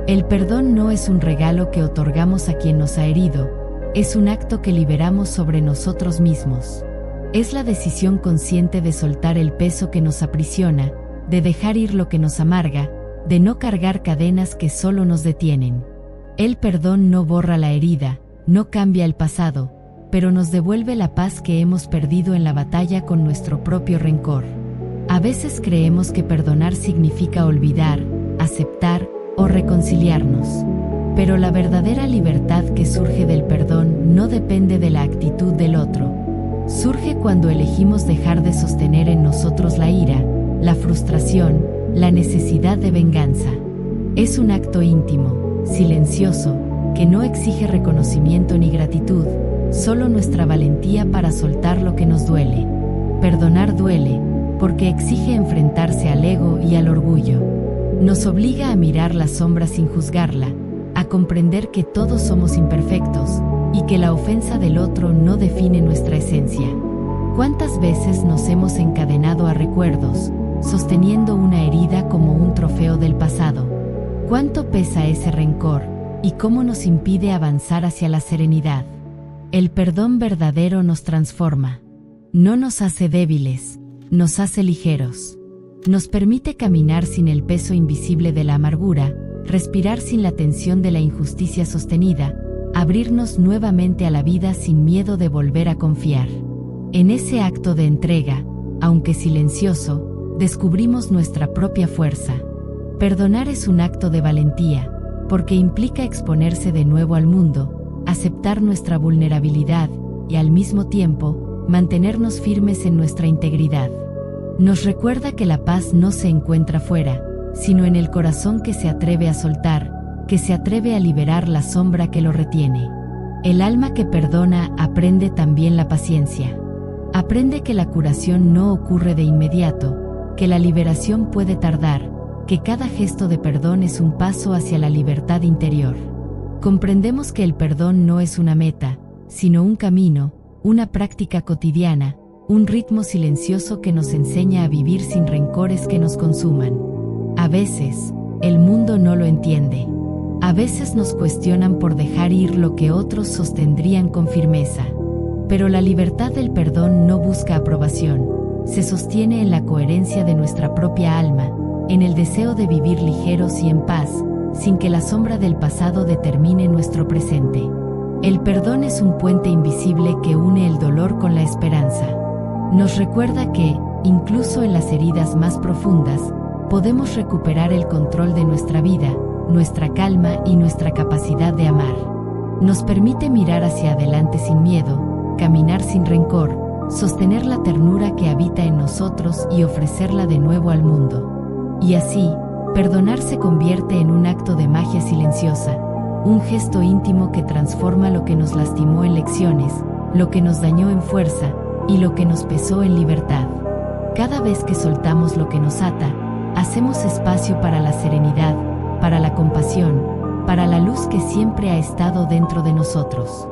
El perdón no es un regalo que otorgamos a quien nos ha herido, es un acto que liberamos sobre nosotros mismos. Es la decisión consciente de soltar el peso que nos aprisiona, de dejar ir lo que nos amarga, de no cargar cadenas que solo nos detienen. El perdón no borra la herida, no cambia el pasado, pero nos devuelve la paz que hemos perdido en la batalla con nuestro propio rencor. A veces creemos que perdonar significa olvidar, aceptar o reconciliarnos. Pero la verdadera libertad que surge del perdón no depende de la actitud del otro. Surge cuando elegimos dejar de sostener en nosotros la ira, la frustración, la necesidad de venganza. Es un acto íntimo, silencioso, que no exige reconocimiento ni gratitud, solo nuestra valentía para soltar lo que nos duele. Perdonar duele, porque exige enfrentarse al ego y al orgullo. Nos obliga a mirar la sombra sin juzgarla, a comprender que todos somos imperfectos, y que la ofensa del otro no define nuestra esencia. ¿Cuántas veces nos hemos encadenado a recuerdos, sosteniendo una herida como un trofeo del pasado? ¿Cuánto pesa ese rencor, y cómo nos impide avanzar hacia la serenidad? El perdón verdadero nos transforma. No nos hace débiles, nos hace ligeros. Nos permite caminar sin el peso invisible de la amargura, respirar sin la tensión de la injusticia sostenida, abrirnos nuevamente a la vida sin miedo de volver a confiar. En ese acto de entrega, aunque silencioso, descubrimos nuestra propia fuerza. Perdonar es un acto de valentía, porque implica exponerse de nuevo al mundo, aceptar nuestra vulnerabilidad y al mismo tiempo, mantenernos firmes en nuestra integridad. Nos recuerda que la paz no se encuentra fuera, sino en el corazón que se atreve a soltar, que se atreve a liberar la sombra que lo retiene. El alma que perdona aprende también la paciencia. Aprende que la curación no ocurre de inmediato, que la liberación puede tardar, que cada gesto de perdón es un paso hacia la libertad interior. Comprendemos que el perdón no es una meta, sino un camino, una práctica cotidiana, un ritmo silencioso que nos enseña a vivir sin rencores que nos consuman. A veces, el mundo no lo entiende. A veces nos cuestionan por dejar ir lo que otros sostendrían con firmeza. Pero la libertad del perdón no busca aprobación, se sostiene en la coherencia de nuestra propia alma, en el deseo de vivir ligeros y en paz, sin que la sombra del pasado determine nuestro presente. El perdón es un puente invisible que une el dolor con la esperanza. Nos recuerda que, incluso en las heridas más profundas, podemos recuperar el control de nuestra vida, nuestra calma y nuestra capacidad de amar. Nos permite mirar hacia adelante sin miedo, caminar sin rencor, sostener la ternura que habita en nosotros y ofrecerla de nuevo al mundo. Y así, perdonar se convierte en un acto de magia silenciosa, un gesto íntimo que transforma lo que nos lastimó en lecciones, lo que nos dañó en fuerza, y lo que nos pesó en libertad. Cada vez que soltamos lo que nos ata, hacemos espacio para la serenidad, para la compasión, para la luz que siempre ha estado dentro de nosotros.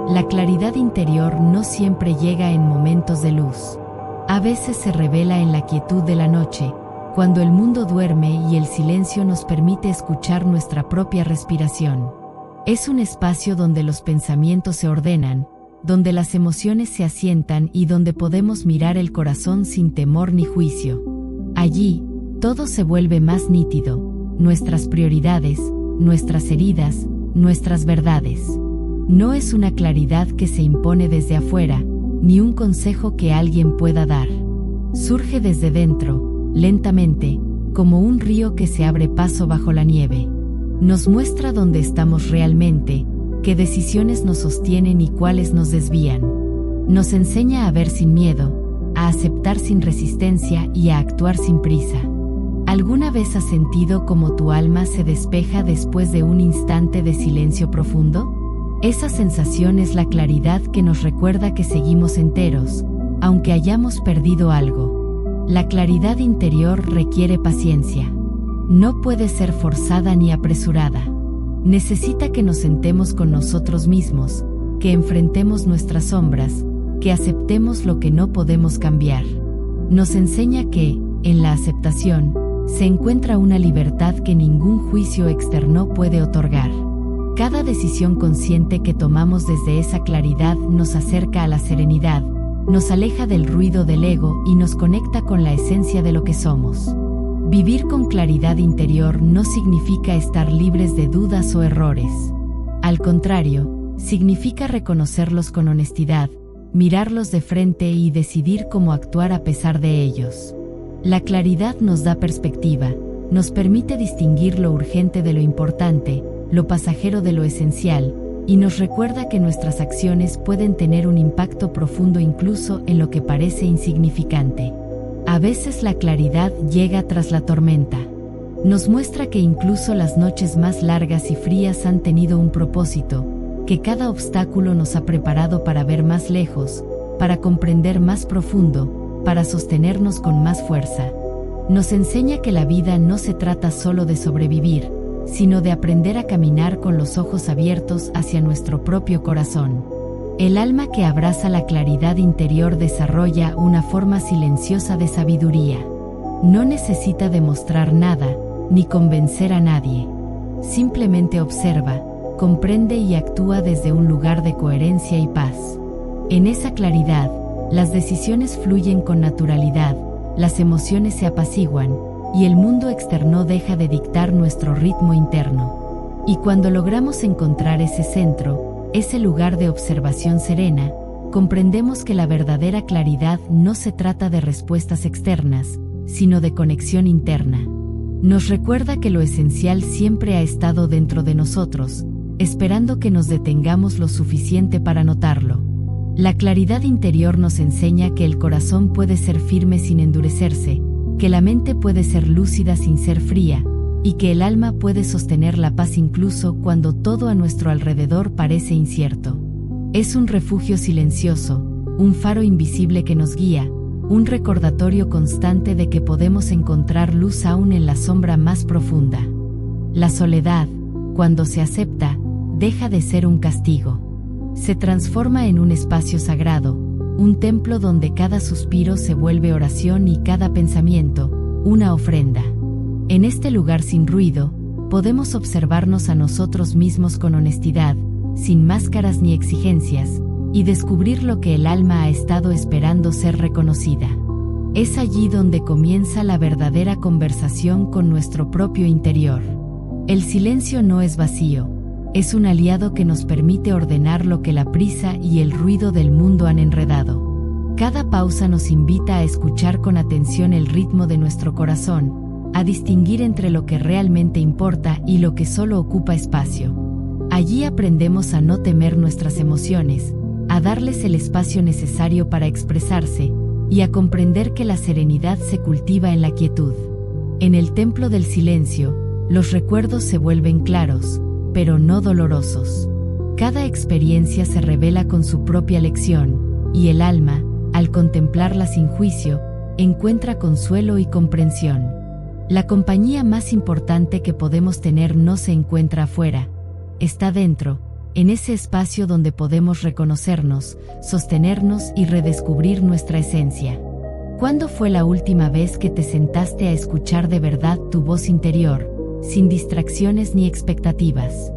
La claridad interior no siempre llega en momentos de luz. A veces se revela en la quietud de la noche, cuando el mundo duerme y el silencio nos permite escuchar nuestra propia respiración. Es un espacio donde los pensamientos se ordenan, donde las emociones se asientan y donde podemos mirar el corazón sin temor ni juicio. Allí, todo se vuelve más nítido, nuestras prioridades, nuestras heridas, nuestras verdades. No es una claridad que se impone desde afuera, ni un consejo que alguien pueda dar. Surge desde dentro, lentamente, como un río que se abre paso bajo la nieve. Nos muestra dónde estamos realmente, qué decisiones nos sostienen y cuáles nos desvían. Nos enseña a ver sin miedo, a aceptar sin resistencia y a actuar sin prisa. ¿Alguna vez has sentido cómo tu alma se despeja después de un instante de silencio profundo? Esa sensación es la claridad que nos recuerda que seguimos enteros, aunque hayamos perdido algo. La claridad interior requiere paciencia. No puede ser forzada ni apresurada. Necesita que nos sentemos con nosotros mismos, que enfrentemos nuestras sombras, que aceptemos lo que no podemos cambiar. Nos enseña que, en la aceptación, se encuentra una libertad que ningún juicio externo puede otorgar. Cada decisión consciente que tomamos desde esa claridad nos acerca a la serenidad, nos aleja del ruido del ego y nos conecta con la esencia de lo que somos. Vivir con claridad interior no significa estar libres de dudas o errores. Al contrario, significa reconocerlos con honestidad, mirarlos de frente y decidir cómo actuar a pesar de ellos. La claridad nos da perspectiva, nos permite distinguir lo urgente de lo importante, lo pasajero de lo esencial, y nos recuerda que nuestras acciones pueden tener un impacto profundo incluso en lo que parece insignificante. A veces la claridad llega tras la tormenta. Nos muestra que incluso las noches más largas y frías han tenido un propósito, que cada obstáculo nos ha preparado para ver más lejos, para comprender más profundo, para sostenernos con más fuerza. Nos enseña que la vida no se trata solo de sobrevivir, sino de aprender a caminar con los ojos abiertos hacia nuestro propio corazón. El alma que abraza la claridad interior desarrolla una forma silenciosa de sabiduría. No necesita demostrar nada, ni convencer a nadie. Simplemente observa, comprende y actúa desde un lugar de coherencia y paz. En esa claridad, las decisiones fluyen con naturalidad, las emociones se apaciguan, y el mundo externo deja de dictar nuestro ritmo interno. Y cuando logramos encontrar ese centro, ese lugar de observación serena, comprendemos que la verdadera claridad no se trata de respuestas externas, sino de conexión interna. Nos recuerda que lo esencial siempre ha estado dentro de nosotros, esperando que nos detengamos lo suficiente para notarlo. La claridad interior nos enseña que el corazón puede ser firme sin endurecerse, que la mente puede ser lúcida sin ser fría, y que el alma puede sostener la paz incluso cuando todo a nuestro alrededor parece incierto. Es un refugio silencioso, un faro invisible que nos guía, un recordatorio constante de que podemos encontrar luz aún en la sombra más profunda. La soledad, cuando se acepta, deja de ser un castigo. Se transforma en un espacio sagrado, un templo donde cada suspiro se vuelve oración y cada pensamiento, una ofrenda. En este lugar sin ruido, podemos observarnos a nosotros mismos con honestidad, sin máscaras ni exigencias, y descubrir lo que el alma ha estado esperando ser reconocida. Es allí donde comienza la verdadera conversación con nuestro propio interior. El silencio no es vacío, es un aliado que nos permite ordenar lo que la prisa y el ruido del mundo han enredado. Cada pausa nos invita a escuchar con atención el ritmo de nuestro corazón, a distinguir entre lo que realmente importa y lo que solo ocupa espacio. Allí aprendemos a no temer nuestras emociones, a darles el espacio necesario para expresarse, y a comprender que la serenidad se cultiva en la quietud. En el templo del silencio, los recuerdos se vuelven claros, pero no dolorosos. Cada experiencia se revela con su propia lección, y el alma, al contemplarla sin juicio, encuentra consuelo y comprensión. La compañía más importante que podemos tener no se encuentra afuera, está dentro, en ese espacio donde podemos reconocernos, sostenernos y redescubrir nuestra esencia. ¿Cuándo fue la última vez que te sentaste a escuchar de verdad tu voz interior, sin distracciones ni expectativas?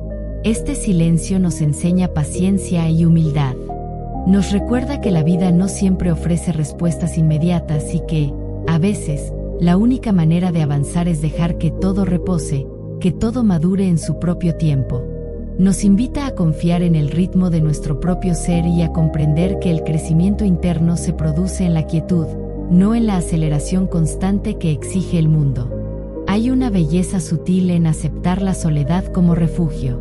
Este silencio nos enseña paciencia y humildad. Nos recuerda que la vida no siempre ofrece respuestas inmediatas y que, a veces, la única manera de avanzar es dejar que todo repose, que todo madure en su propio tiempo. Nos invita a confiar en el ritmo de nuestro propio ser y a comprender que el crecimiento interno se produce en la quietud, no en la aceleración constante que exige el mundo. Hay una belleza sutil en aceptar la soledad como refugio,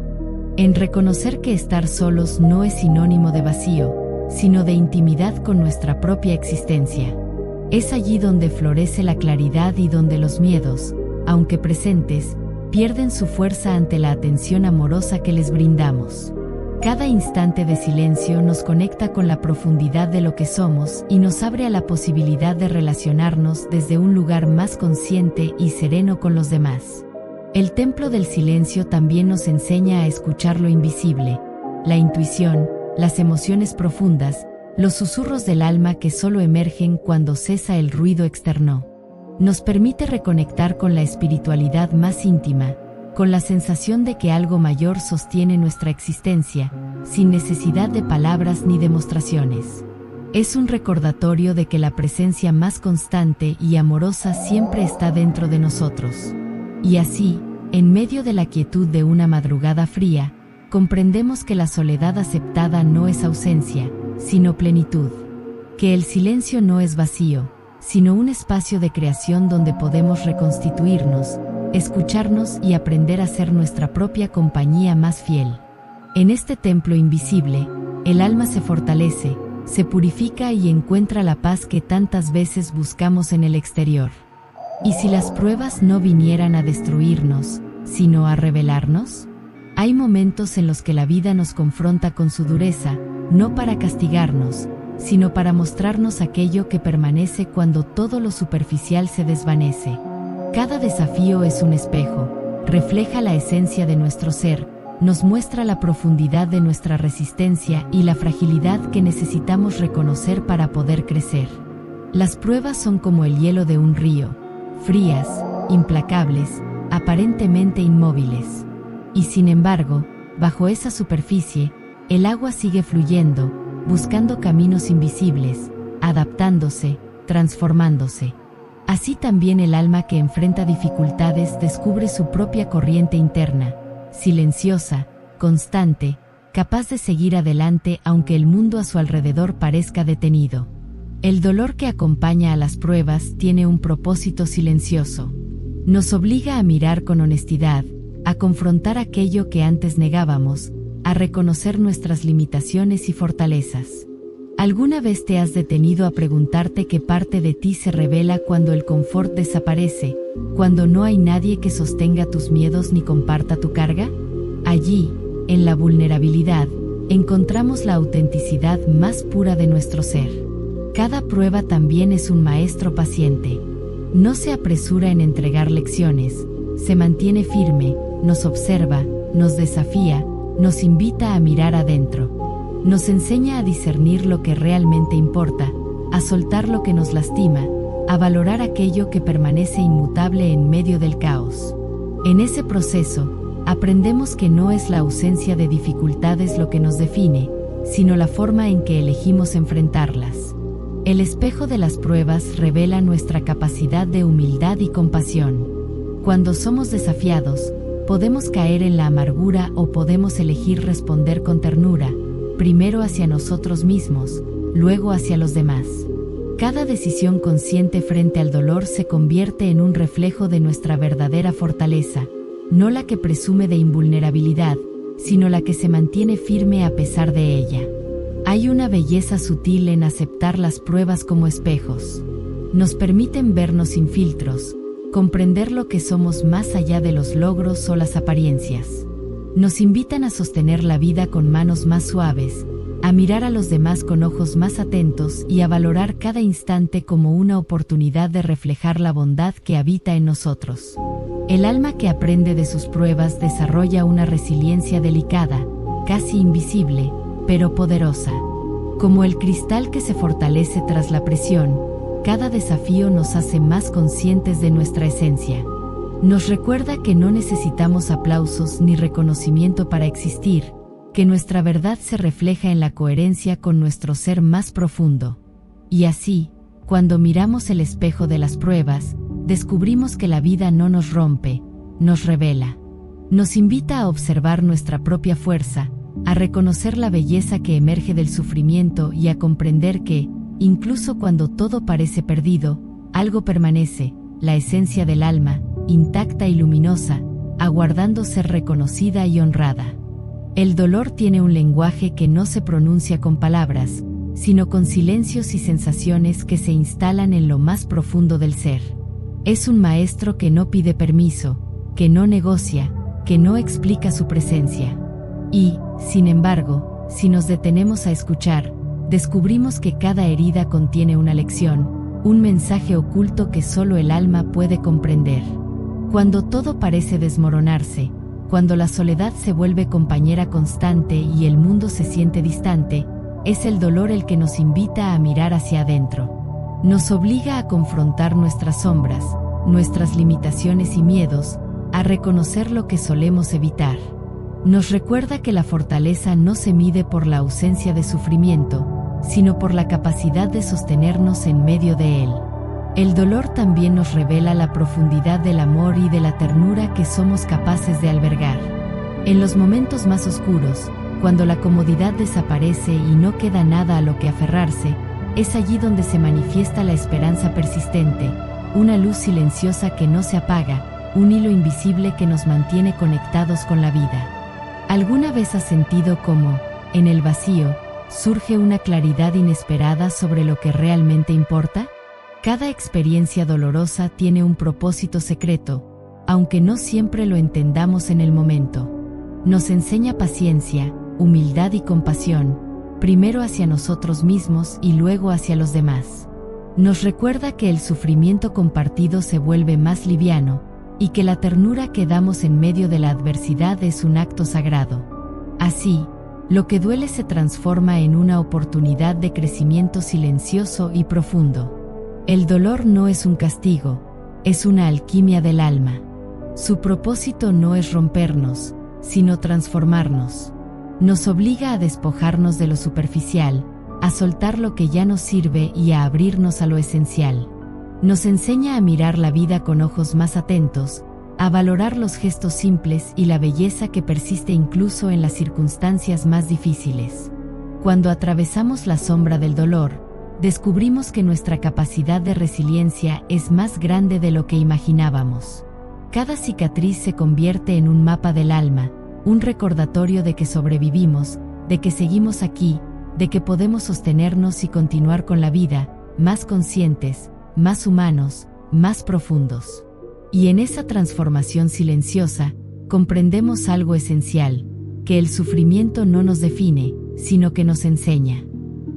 en reconocer que estar solos no es sinónimo de vacío, sino de intimidad con nuestra propia existencia. Es allí donde florece la claridad y donde los miedos, aunque presentes, pierden su fuerza ante la atención amorosa que les brindamos. Cada instante de silencio nos conecta con la profundidad de lo que somos y nos abre a la posibilidad de relacionarnos desde un lugar más consciente y sereno con los demás. El templo del silencio también nos enseña a escuchar lo invisible, la intuición, las emociones profundas, los susurros del alma que solo emergen cuando cesa el ruido externo. Nos permite reconectar con la espiritualidad más íntima, con la sensación de que algo mayor sostiene nuestra existencia, sin necesidad de palabras ni demostraciones. Es un recordatorio de que la presencia más constante y amorosa siempre está dentro de nosotros. Y así, en medio de la quietud de una madrugada fría, comprendemos que la soledad aceptada no es ausencia, sino plenitud. Que el silencio no es vacío, sino un espacio de creación donde podemos reconstituirnos, escucharnos y aprender a ser nuestra propia compañía más fiel. En este templo invisible, el alma se fortalece, se purifica y encuentra la paz que tantas veces buscamos en el exterior. ¿Y si las pruebas no vinieran a destruirnos, sino a revelarnos? Hay momentos en los que la vida nos confronta con su dureza, no para castigarnos, sino para mostrarnos aquello que permanece cuando todo lo superficial se desvanece. Cada desafío es un espejo, refleja la esencia de nuestro ser, nos muestra la profundidad de nuestra resistencia y la fragilidad que necesitamos reconocer para poder crecer. Las pruebas son como el hielo de un río, frías, implacables, aparentemente inmóviles. Y sin embargo, bajo esa superficie, el agua sigue fluyendo, buscando caminos invisibles, adaptándose, transformándose. Así también el alma que enfrenta dificultades descubre su propia corriente interna, silenciosa, constante, capaz de seguir adelante aunque el mundo a su alrededor parezca detenido. El dolor que acompaña a las pruebas tiene un propósito silencioso. Nos obliga a mirar con honestidad, a confrontar aquello que antes negábamos, a reconocer nuestras limitaciones y fortalezas. ¿Alguna vez te has detenido a preguntarte qué parte de ti se revela cuando el confort desaparece, cuando no hay nadie que sostenga tus miedos ni comparta tu carga? Allí, en la vulnerabilidad, encontramos la autenticidad más pura de nuestro ser. Cada prueba también es un maestro paciente. No se apresura en entregar lecciones, se mantiene firme, nos observa, nos desafía, nos invita a mirar adentro. Nos enseña a discernir lo que realmente importa, a soltar lo que nos lastima, a valorar aquello que permanece inmutable en medio del caos. En ese proceso, aprendemos que no es la ausencia de dificultades lo que nos define, sino la forma en que elegimos enfrentarlas. El espejo de las pruebas revela nuestra capacidad de humildad y compasión. Cuando somos desafiados, podemos caer en la amargura o podemos elegir responder con ternura, primero hacia nosotros mismos, luego hacia los demás. Cada decisión consciente frente al dolor se convierte en un reflejo de nuestra verdadera fortaleza, no la que presume de invulnerabilidad, sino la que se mantiene firme a pesar de ella. Hay una belleza sutil en aceptar las pruebas como espejos. Nos permiten vernos sin filtros, comprender lo que somos más allá de los logros o las apariencias. nos invitan a sostener la vida con manos más suaves, a mirar a los demás con ojos más atentos y a valorar cada instante como una oportunidad de reflejar la bondad que habita en nosotros. El alma que aprende de sus pruebas desarrolla una resiliencia delicada, casi invisible, pero poderosa. Como el cristal que se fortalece tras la presión, cada desafío nos hace más conscientes de nuestra esencia. Nos recuerda que no necesitamos aplausos ni reconocimiento para existir, que nuestra verdad se refleja en la coherencia con nuestro ser más profundo. Y así, cuando miramos el espejo de las pruebas, descubrimos que la vida no nos rompe, nos revela. Nos invita a observar nuestra propia fuerza, a reconocer la belleza que emerge del sufrimiento y a comprender que, incluso cuando todo parece perdido, algo permanece, la esencia del alma, intacta y luminosa, aguardando ser reconocida y honrada. El dolor tiene un lenguaje que no se pronuncia con palabras, sino con silencios y sensaciones que se instalan en lo más profundo del ser. Es un maestro que no pide permiso, que no negocia, que no explica su presencia. Y, sin embargo, si nos detenemos a escuchar, descubrimos que cada herida contiene una lección, un mensaje oculto que solo el alma puede comprender. Cuando todo parece desmoronarse, cuando la soledad se vuelve compañera constante y el mundo se siente distante, es el dolor el que nos invita a mirar hacia adentro. Nos obliga a confrontar nuestras sombras, nuestras limitaciones y miedos, a reconocer lo que solemos evitar. Nos recuerda que la fortaleza no se mide por la ausencia de sufrimiento, sino por la capacidad de sostenernos en medio de él. El dolor también nos revela la profundidad del amor y de la ternura que somos capaces de albergar. En los momentos más oscuros, cuando la comodidad desaparece y no queda nada a lo que aferrarse, es allí donde se manifiesta la esperanza persistente, una luz silenciosa que no se apaga, un hilo invisible que nos mantiene conectados con la vida. ¿Alguna vez has sentido cómo, en el vacío, surge una claridad inesperada sobre lo que realmente importa? Cada experiencia dolorosa tiene un propósito secreto, aunque no siempre lo entendamos en el momento. Nos enseña paciencia, humildad y compasión, primero hacia nosotros mismos y luego hacia los demás. Nos recuerda que el sufrimiento compartido se vuelve más liviano, y que la ternura que damos en medio de la adversidad es un acto sagrado. Así, lo que duele se transforma en una oportunidad de crecimiento silencioso y profundo. El dolor no es un castigo, es una alquimia del alma. Su propósito no es rompernos, sino transformarnos. Nos obliga a despojarnos de lo superficial, a soltar lo que ya nos sirve y a abrirnos a lo esencial. Nos enseña a mirar la vida con ojos más atentos, a valorar los gestos simples y la belleza que persiste incluso en las circunstancias más difíciles. Cuando atravesamos la sombra del dolor, descubrimos que nuestra capacidad de resiliencia es más grande de lo que imaginábamos. Cada cicatriz se convierte en un mapa del alma, un recordatorio de que sobrevivimos, de que seguimos aquí, de que podemos sostenernos y continuar con la vida, más conscientes, más humanos, más profundos. Y en esa transformación silenciosa, comprendemos algo esencial, que el sufrimiento no nos define, sino que nos enseña.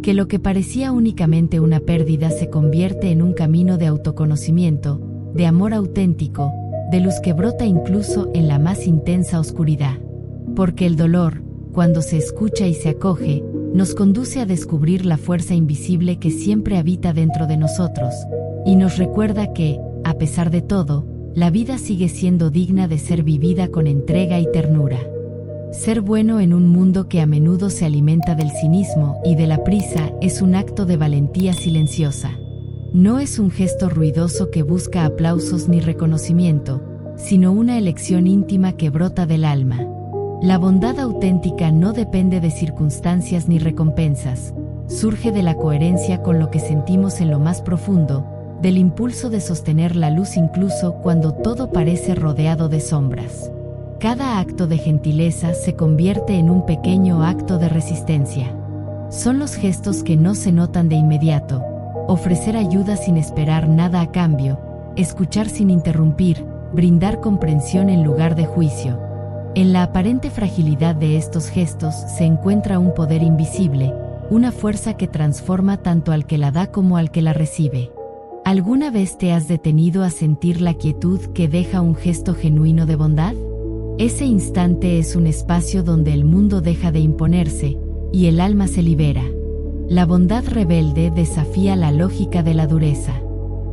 Que lo que parecía únicamente una pérdida se convierte en un camino de autoconocimiento, de amor auténtico, de luz que brota incluso en la más intensa oscuridad. Porque el dolor, cuando se escucha y se acoge, nos conduce a descubrir la fuerza invisible que siempre habita dentro de nosotros, y nos recuerda que, a pesar de todo, la vida sigue siendo digna de ser vivida con entrega y ternura. Ser bueno en un mundo que a menudo se alimenta del cinismo y de la prisa es un acto de valentía silenciosa. No es un gesto ruidoso que busca aplausos ni reconocimiento, sino una elección íntima que brota del alma. La bondad auténtica no depende de circunstancias ni recompensas, surge de la coherencia con lo que sentimos en lo más profundo, del impulso de sostener la luz incluso cuando todo parece rodeado de sombras. Cada acto de gentileza se convierte en un pequeño acto de resistencia. Son los gestos que no se notan de inmediato, ofrecer ayuda sin esperar nada a cambio, escuchar sin interrumpir, brindar comprensión en lugar de juicio. En la aparente fragilidad de estos gestos se encuentra un poder invisible, una fuerza que transforma tanto al que la da como al que la recibe. ¿Alguna vez te has detenido a sentir la quietud que deja un gesto genuino de bondad? Ese instante es un espacio donde el mundo deja de imponerse, y el alma se libera. La bondad rebelde desafía la lógica de la dureza.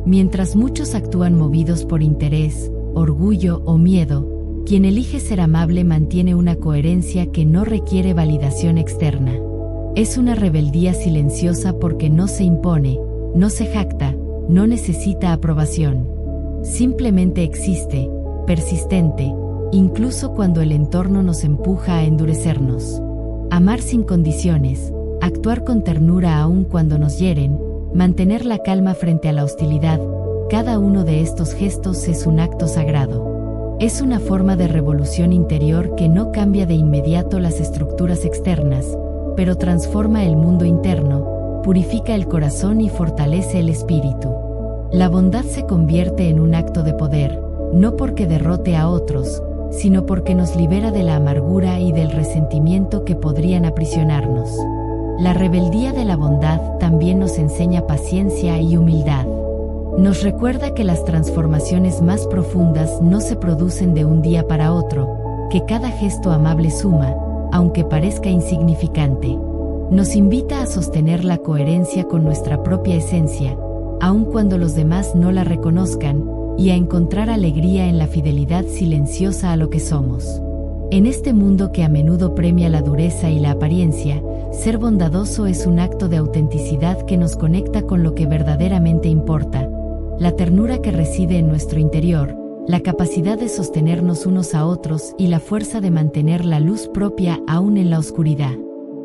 Mientras muchos actúan movidos por interés, orgullo o miedo, quien elige ser amable mantiene una coherencia que no requiere validación externa. Es una rebeldía silenciosa porque no se impone, no se jacta, no necesita aprobación. Simplemente existe, persistente, incluso cuando el entorno nos empuja a endurecernos. Amar sin condiciones, actuar con ternura aun cuando nos hieren, mantener la calma frente a la hostilidad, cada uno de estos gestos es un acto sagrado. Es una forma de revolución interior que no cambia de inmediato las estructuras externas, pero transforma el mundo interno, purifica el corazón y fortalece el espíritu. La bondad se convierte en un acto de poder, no porque derrote a otros, sino porque nos libera de la amargura y del resentimiento que podrían aprisionarnos. La rebeldía de la bondad también nos enseña paciencia y humildad. Nos recuerda que las transformaciones más profundas no se producen de un día para otro, que cada gesto amable suma, aunque parezca insignificante. Nos invita a sostener la coherencia con nuestra propia esencia, aun cuando los demás no la reconozcan, y a encontrar alegría en la fidelidad silenciosa a lo que somos. En este mundo que a menudo premia la dureza y la apariencia, ser bondadoso es un acto de autenticidad que nos conecta con lo que verdaderamente importa. La ternura que reside en nuestro interior, la capacidad de sostenernos unos a otros y la fuerza de mantener la luz propia aún en la oscuridad.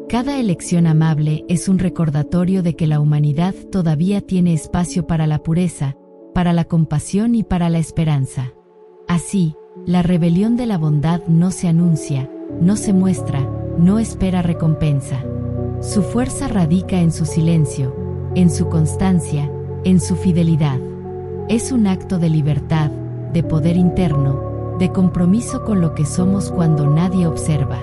Cada elección amable es un recordatorio de que la humanidad todavía tiene espacio para la pureza, para la compasión y para la esperanza. Así, la rebelión de la bondad no se anuncia, no se muestra, no espera recompensa. Su fuerza radica en su silencio, en su constancia, en su fidelidad. Es un acto de libertad, de poder interno, de compromiso con lo que somos cuando nadie observa.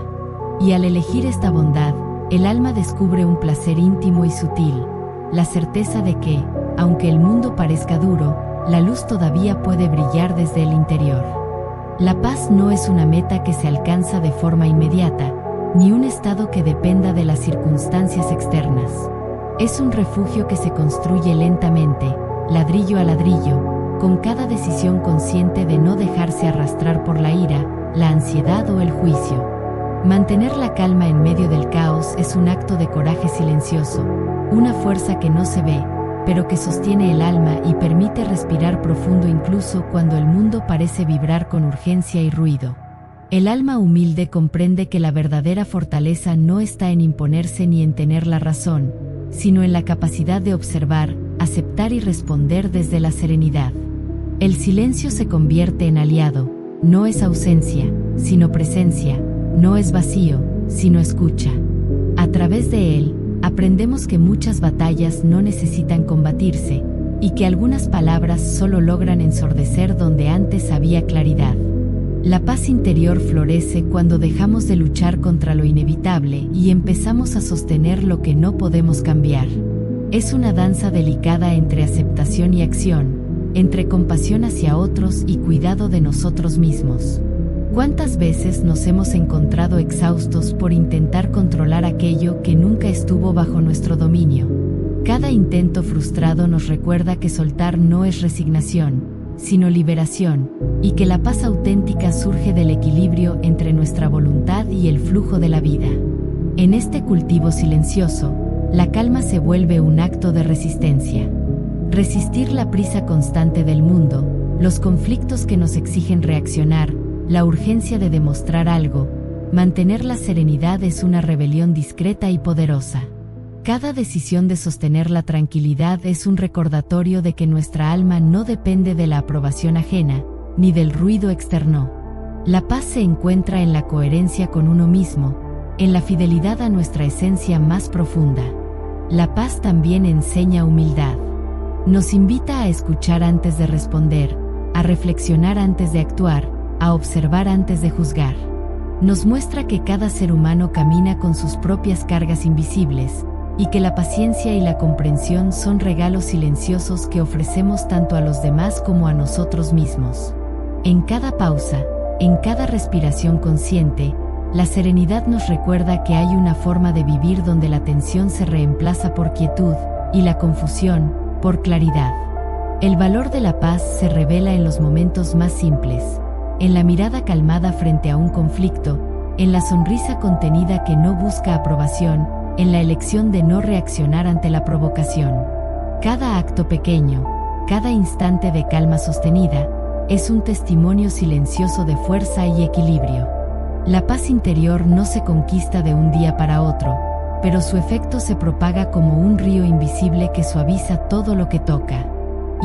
Y al elegir esta bondad, el alma descubre un placer íntimo y sutil, la certeza de que, aunque el mundo parezca duro, la luz todavía puede brillar desde el interior. La paz no es una meta que se alcanza de forma inmediata, ni un estado que dependa de las circunstancias externas. Es un refugio que se construye lentamente, ladrillo a ladrillo, con cada decisión consciente de no dejarse arrastrar por la ira, la ansiedad o el juicio. Mantener la calma en medio del caos es un acto de coraje silencioso, una fuerza que no se ve, pero que sostiene el alma y permite respirar profundo incluso cuando el mundo parece vibrar con urgencia y ruido. El alma humilde comprende que la verdadera fortaleza no está en imponerse ni en tener la razón, sino en la capacidad de observar, aceptar y responder desde la serenidad. El silencio se convierte en aliado, no es ausencia, sino presencia, no es vacío, sino escucha. A través de él, aprendemos que muchas batallas no necesitan combatirse, y que algunas palabras solo logran ensordecer donde antes había claridad. La paz interior florece cuando dejamos de luchar contra lo inevitable y empezamos a sostener lo que no podemos cambiar. Es una danza delicada entre aceptación y acción, entre compasión hacia otros y cuidado de nosotros mismos. ¿Cuántas veces nos hemos encontrado exhaustos por intentar controlar aquello que nunca estuvo bajo nuestro dominio? Cada intento frustrado nos recuerda que soltar no es resignación, sino liberación, y que la paz auténtica surge del equilibrio entre nuestra voluntad y el flujo de la vida. En este cultivo silencioso, la calma se vuelve un acto de resistencia. Resistir la prisa constante del mundo, los conflictos que nos exigen reaccionar, la urgencia de demostrar algo, mantener la serenidad es una rebelión discreta y poderosa. Cada decisión de sostener la tranquilidad es un recordatorio de que nuestra alma no depende de la aprobación ajena, ni del ruido externo. La paz se encuentra en la coherencia con uno mismo, en la fidelidad a nuestra esencia más profunda. La paz también enseña humildad. Nos invita a escuchar antes de responder, a reflexionar antes de actuar, a observar antes de juzgar. Nos muestra que cada ser humano camina con sus propias cargas invisibles, y que la paciencia y la comprensión son regalos silenciosos que ofrecemos tanto a los demás como a nosotros mismos. En cada pausa, en cada respiración consciente, la serenidad nos recuerda que hay una forma de vivir donde la tensión se reemplaza por quietud, y la confusión, por claridad. El valor de la paz se revela en los momentos más simples, en la mirada calmada frente a un conflicto, en la sonrisa contenida que no busca aprobación, en la elección de no reaccionar ante la provocación. Cada acto pequeño, cada instante de calma sostenida, es un testimonio silencioso de fuerza y equilibrio. La paz interior no se conquista de un día para otro, pero su efecto se propaga como un río invisible que suaviza todo lo que toca.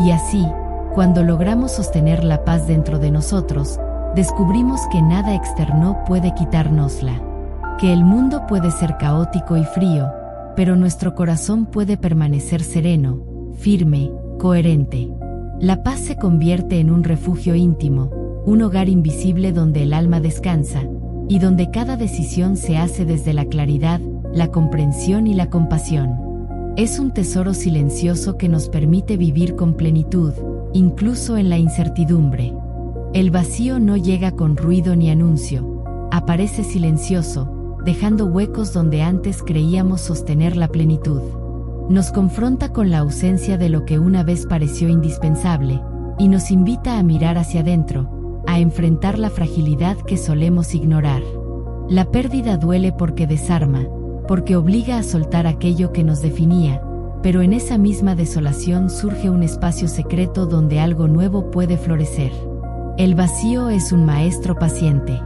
Y así, cuando logramos sostener la paz dentro de nosotros, descubrimos que nada externo puede quitárnosla. Que el mundo puede ser caótico y frío, pero nuestro corazón puede permanecer sereno, firme, coherente. La paz se convierte en un refugio íntimo, un hogar invisible donde el alma descansa, y donde cada decisión se hace desde la claridad, la comprensión y la compasión. Es un tesoro silencioso que nos permite vivir con plenitud, incluso en la incertidumbre. El vacío no llega con ruido ni anuncio, aparece silencioso, dejando huecos donde antes creíamos sostener la plenitud. Nos confronta con la ausencia de lo que una vez pareció indispensable, y nos invita a mirar hacia adentro, a enfrentar la fragilidad que solemos ignorar. La pérdida duele porque desarma, porque obliga a soltar aquello que nos definía, pero en esa misma desolación surge un espacio secreto donde algo nuevo puede florecer. El vacío es un maestro paciente.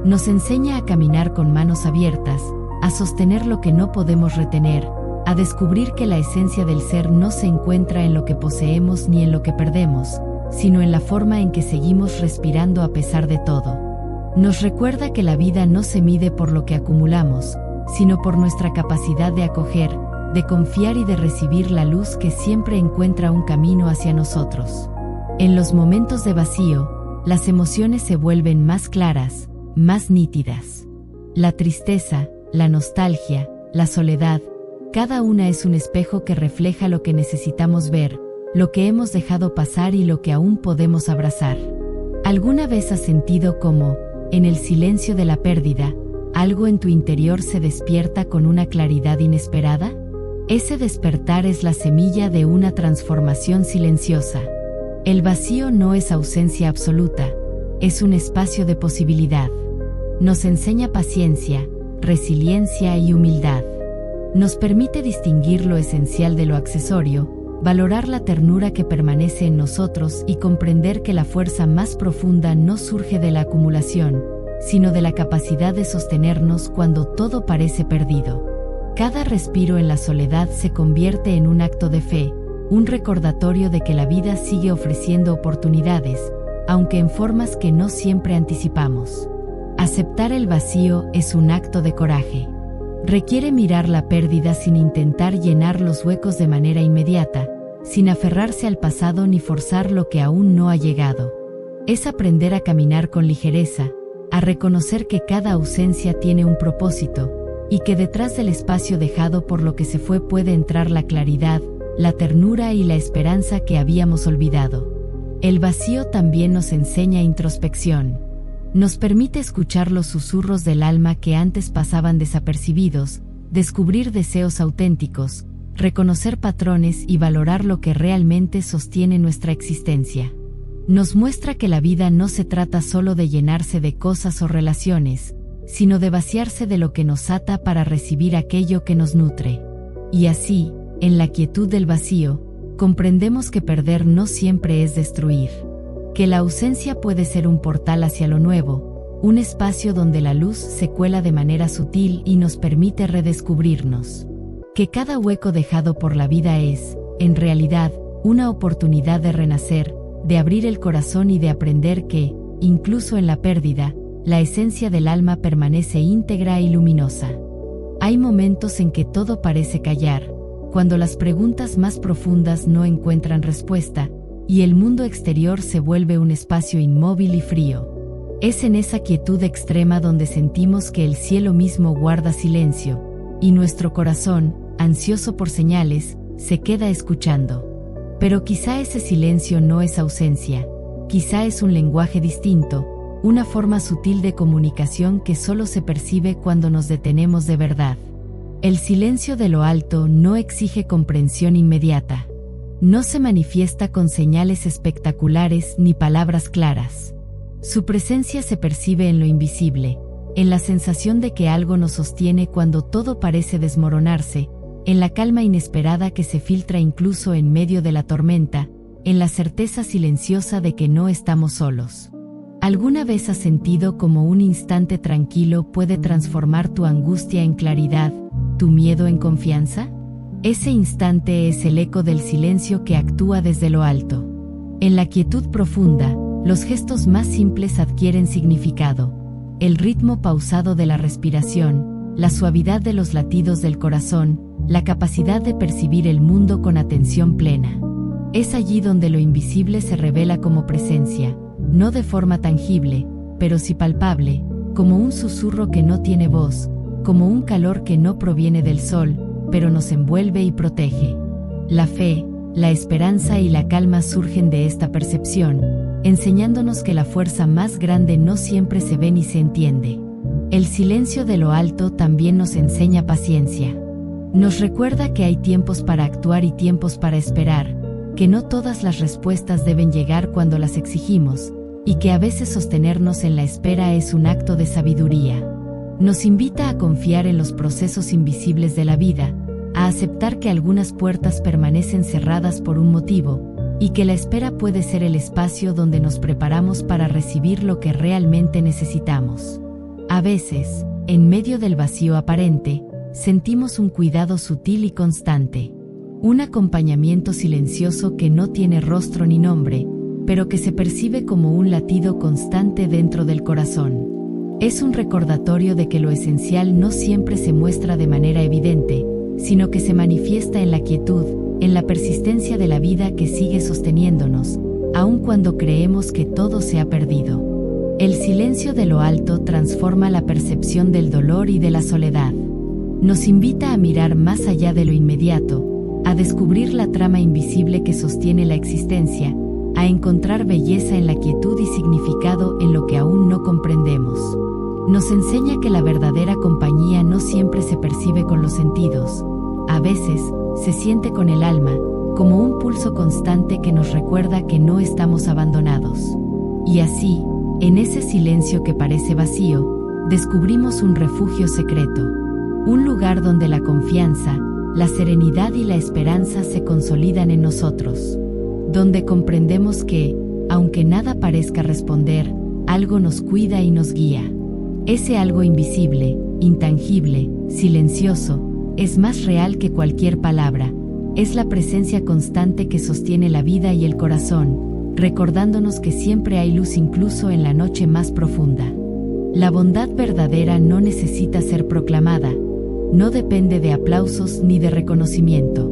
Nos enseña a caminar con manos abiertas, a sostener lo que no podemos retener, a descubrir que la esencia del ser no se encuentra en lo que poseemos ni en lo que perdemos, sino en la forma en que seguimos respirando a pesar de todo. Nos recuerda que la vida no se mide por lo que acumulamos, sino por nuestra capacidad de acoger, de confiar y de recibir la luz que siempre encuentra un camino hacia nosotros. En los momentos de vacío, las emociones se vuelven más claras, más nítidas. La tristeza, la nostalgia, la soledad, cada una es un espejo que refleja lo que necesitamos ver, lo que hemos dejado pasar y lo que aún podemos abrazar. ¿Alguna vez has sentido como, en el silencio de la pérdida, algo en tu interior se despierta con una claridad inesperada? Ese despertar es la semilla de una transformación silenciosa. El vacío no es ausencia absoluta, es un espacio de posibilidad. Nos enseña paciencia, resiliencia y humildad. Nos permite distinguir lo esencial de lo accesorio, valorar la ternura que permanece en nosotros y comprender que la fuerza más profunda no surge de la acumulación, sino de la capacidad de sostenernos cuando todo parece perdido. Cada respiro en la soledad se convierte en un acto de fe, un recordatorio de que la vida sigue ofreciendo oportunidades, aunque en formas que no siempre anticipamos. Aceptar el vacío es un acto de coraje. Requiere mirar la pérdida sin intentar llenar los huecos de manera inmediata, sin aferrarse al pasado ni forzar lo que aún no ha llegado. Es aprender a caminar con ligereza, a reconocer que cada ausencia tiene un propósito, y que detrás del espacio dejado por lo que se fue puede entrar la claridad, la ternura y la esperanza que habíamos olvidado. El vacío también nos enseña introspección. Nos permite escuchar los susurros del alma que antes pasaban desapercibidos, descubrir deseos auténticos, reconocer patrones y valorar lo que realmente sostiene nuestra existencia. Nos muestra que la vida no se trata solo de llenarse de cosas o relaciones, sino de vaciarse de lo que nos ata para recibir aquello que nos nutre. Y así, en la quietud del vacío, comprendemos que perder no siempre es destruir. Que la ausencia puede ser un portal hacia lo nuevo, un espacio donde la luz se cuela de manera sutil y nos permite redescubrirnos. Que cada hueco dejado por la vida es, en realidad, una oportunidad de renacer, de abrir el corazón y de aprender que, incluso en la pérdida, la esencia del alma permanece íntegra y luminosa. Hay momentos en que todo parece callar, cuando las preguntas más profundas no encuentran respuesta, y el mundo exterior se vuelve un espacio inmóvil y frío. Es en esa quietud extrema donde sentimos que el cielo mismo guarda silencio, y nuestro corazón, ansioso por señales, se queda escuchando. Pero quizá ese silencio no es ausencia, quizá es un lenguaje distinto, una forma sutil de comunicación que solo se percibe cuando nos detenemos de verdad. El silencio de lo alto no exige comprensión inmediata. No se manifiesta con señales espectaculares ni palabras claras. Su presencia se percibe en lo invisible, en la sensación de que algo nos sostiene cuando todo parece desmoronarse, en la calma inesperada que se filtra incluso en medio de la tormenta, en la certeza silenciosa de que no estamos solos. ¿Alguna vez has sentido como un instante tranquilo puede transformar tu angustia en claridad, tu miedo en confianza? Ese instante es el eco del silencio que actúa desde lo alto. En la quietud profunda, los gestos más simples adquieren significado. El ritmo pausado de la respiración, la suavidad de los latidos del corazón, la capacidad de percibir el mundo con atención plena. Es allí donde lo invisible se revela como presencia, no de forma tangible, pero sí palpable, como un susurro que no tiene voz, como un calor que no proviene del sol, pero nos envuelve y protege. La fe, la esperanza y la calma surgen de esta percepción, enseñándonos que la fuerza más grande no siempre se ve ni se entiende. El silencio de lo alto también nos enseña paciencia. Nos recuerda que hay tiempos para actuar y tiempos para esperar, que no todas las respuestas deben llegar cuando las exigimos, y que a veces sostenernos en la espera es un acto de sabiduría. Nos invita a confiar en los procesos invisibles de la vida, a aceptar que algunas puertas permanecen cerradas por un motivo, y que la espera puede ser el espacio donde nos preparamos para recibir lo que realmente necesitamos. A veces, en medio del vacío aparente, sentimos un cuidado sutil y constante. Un acompañamiento silencioso que no tiene rostro ni nombre, pero que se percibe como un latido constante dentro del corazón. Es un recordatorio de que lo esencial no siempre se muestra de manera evidente, sino que se manifiesta en la quietud, en la persistencia de la vida que sigue sosteniéndonos, aun cuando creemos que todo se ha perdido. El silencio de lo alto transforma la percepción del dolor y de la soledad. Nos invita a mirar más allá de lo inmediato, a descubrir la trama invisible que sostiene la existencia, a encontrar belleza en la quietud y significado en lo que aún no comprendemos. Nos enseña que la verdadera compañía no siempre se percibe con los sentidos. A veces, se siente con el alma, como un pulso constante que nos recuerda que no estamos abandonados. Y así, en ese silencio que parece vacío, descubrimos un refugio secreto. Un lugar donde la confianza, la serenidad y la esperanza se consolidan en nosotros. Donde comprendemos que, aunque nada parezca responder, algo nos cuida y nos guía. Ese algo invisible, intangible, silencioso, es más real que cualquier palabra. Es la presencia constante que sostiene la vida y el corazón, recordándonos que siempre hay luz incluso en la noche más profunda. La bondad verdadera no necesita ser proclamada, no depende de aplausos ni de reconocimiento.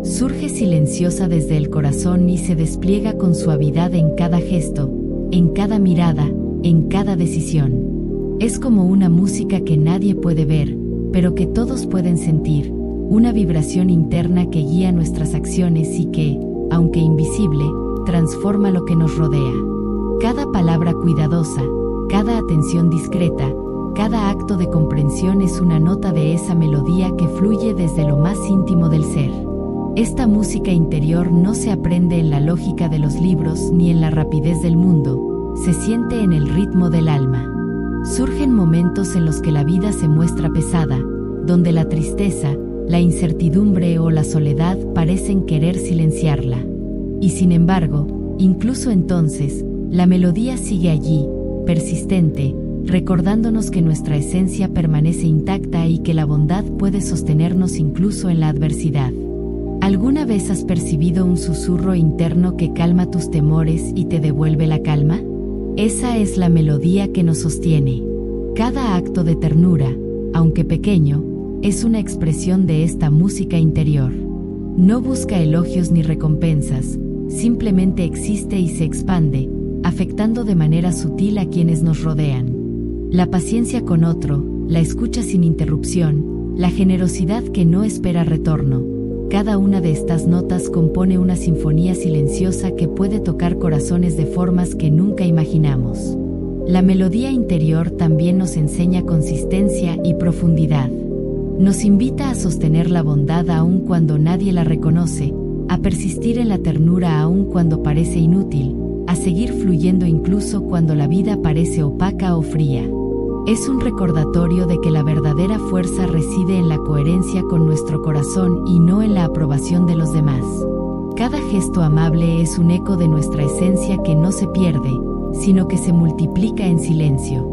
Surge silenciosa desde el corazón y se despliega con suavidad en cada gesto, en cada mirada, en cada decisión. Es como una música que nadie puede ver, pero que todos pueden sentir, una vibración interna que guía nuestras acciones y que, aunque invisible, transforma lo que nos rodea. Cada palabra cuidadosa, cada atención discreta, cada acto de comprensión es una nota de esa melodía que fluye desde lo más íntimo del ser. Esta música interior no se aprende en la lógica de los libros ni en la rapidez del mundo, se siente en el ritmo del alma. Surgen momentos en los que la vida se muestra pesada, donde la tristeza, la incertidumbre o la soledad parecen querer silenciarla. Y sin embargo, incluso entonces, la melodía sigue allí, persistente, recordándonos que nuestra esencia permanece intacta y que la bondad puede sostenernos incluso en la adversidad. ¿Alguna vez has percibido un susurro interno que calma tus temores y te devuelve la calma? Esa es la melodía que nos sostiene. Cada acto de ternura, aunque pequeño, es una expresión de esta música interior. No busca elogios ni recompensas, simplemente existe y se expande, afectando de manera sutil a quienes nos rodean. La paciencia con otro, la escucha sin interrupción, la generosidad que no espera retorno. Cada una de estas notas compone una sinfonía silenciosa que puede tocar corazones de formas que nunca imaginamos. La melodía interior también nos enseña consistencia y profundidad. Nos invita a sostener la bondad aun cuando nadie la reconoce, a persistir en la ternura aun cuando parece inútil, a seguir fluyendo incluso cuando la vida parece opaca o fría. Es un recordatorio de que la verdadera fuerza reside en la coherencia con nuestro corazón y no en la aprobación de los demás. Cada gesto amable es un eco de nuestra esencia que no se pierde, sino que se multiplica en silencio.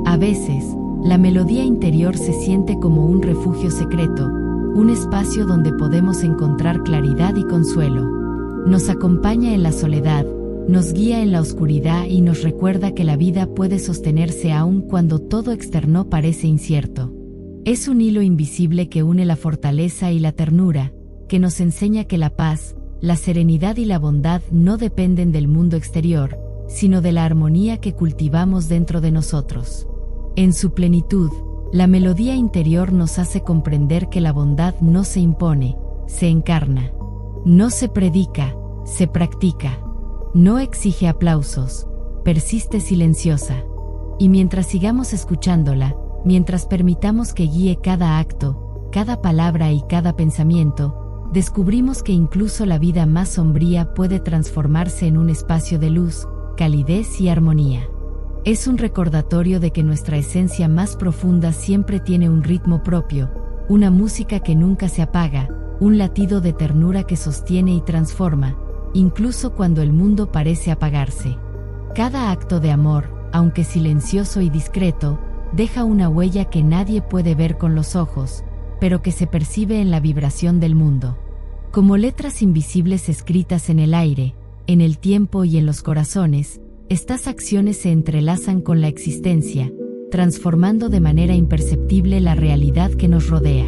A veces, la melodía interior se siente como un refugio secreto, un espacio donde podemos encontrar claridad y consuelo. Nos acompaña en la soledad, nos guía en la oscuridad y nos recuerda que la vida puede sostenerse aun cuando todo externo parece incierto. Es un hilo invisible que une la fortaleza y la ternura, que nos enseña que la paz, la serenidad y la bondad no dependen del mundo exterior, sino de la armonía que cultivamos dentro de nosotros. En su plenitud, la melodía interior nos hace comprender que la bondad no se impone, se encarna. No se predica, se practica. No exige aplausos, persiste silenciosa. Y mientras sigamos escuchándola, mientras permitamos que guíe cada acto, cada palabra y cada pensamiento, descubrimos que incluso la vida más sombría puede transformarse en un espacio de luz, calidez y armonía. Es un recordatorio de que nuestra esencia más profunda siempre tiene un ritmo propio, una música que nunca se apaga, un latido de ternura que sostiene y transforma, incluso cuando el mundo parece apagarse. Cada acto de amor, aunque silencioso y discreto, deja una huella que nadie puede ver con los ojos, pero que se percibe en la vibración del mundo. Como letras invisibles escritas en el aire, en el tiempo y en los corazones, estas acciones se entrelazan con la existencia, transformando de manera imperceptible la realidad que nos rodea.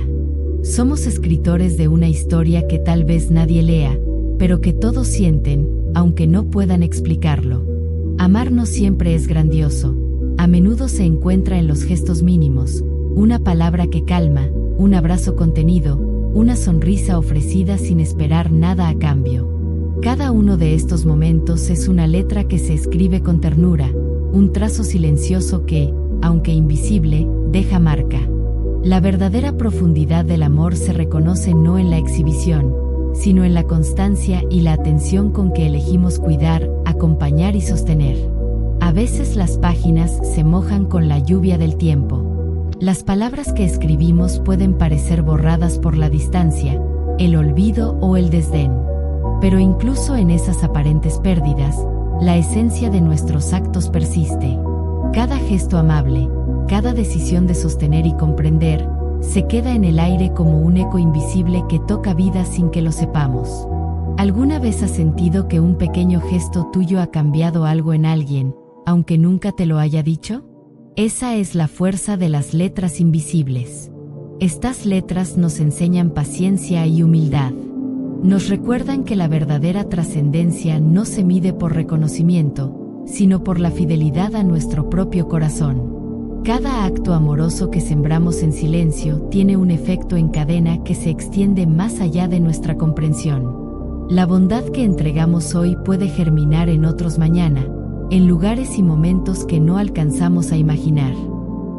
Somos escritores de una historia que tal vez nadie lea, pero que todos sienten, aunque no puedan explicarlo. Amar no siempre es grandioso. A menudo se encuentra en los gestos mínimos, una palabra que calma, un abrazo contenido, una sonrisa ofrecida sin esperar nada a cambio. Cada uno de estos momentos es una letra que se escribe con ternura, un trazo silencioso que, aunque invisible, deja marca. La verdadera profundidad del amor se reconoce no en la exhibición, sino en la constancia y la atención con que elegimos cuidar, acompañar y sostener. A veces las páginas se mojan con la lluvia del tiempo. Las palabras que escribimos pueden parecer borradas por la distancia, el olvido o el desdén. Pero incluso en esas aparentes pérdidas, la esencia de nuestros actos persiste. Cada gesto amable, cada decisión de sostener y comprender, se queda en el aire como un eco invisible que toca vida sin que lo sepamos. ¿Alguna vez has sentido que un pequeño gesto tuyo ha cambiado algo en alguien, aunque nunca te lo haya dicho? Esa es la fuerza de las letras invisibles. Estas letras nos enseñan paciencia y humildad. Nos recuerdan que la verdadera trascendencia no se mide por reconocimiento, sino por la fidelidad a nuestro propio corazón. Cada acto amoroso que sembramos en silencio tiene un efecto en cadena que se extiende más allá de nuestra comprensión. La bondad que entregamos hoy puede germinar en otros mañana, en lugares y momentos que no alcanzamos a imaginar.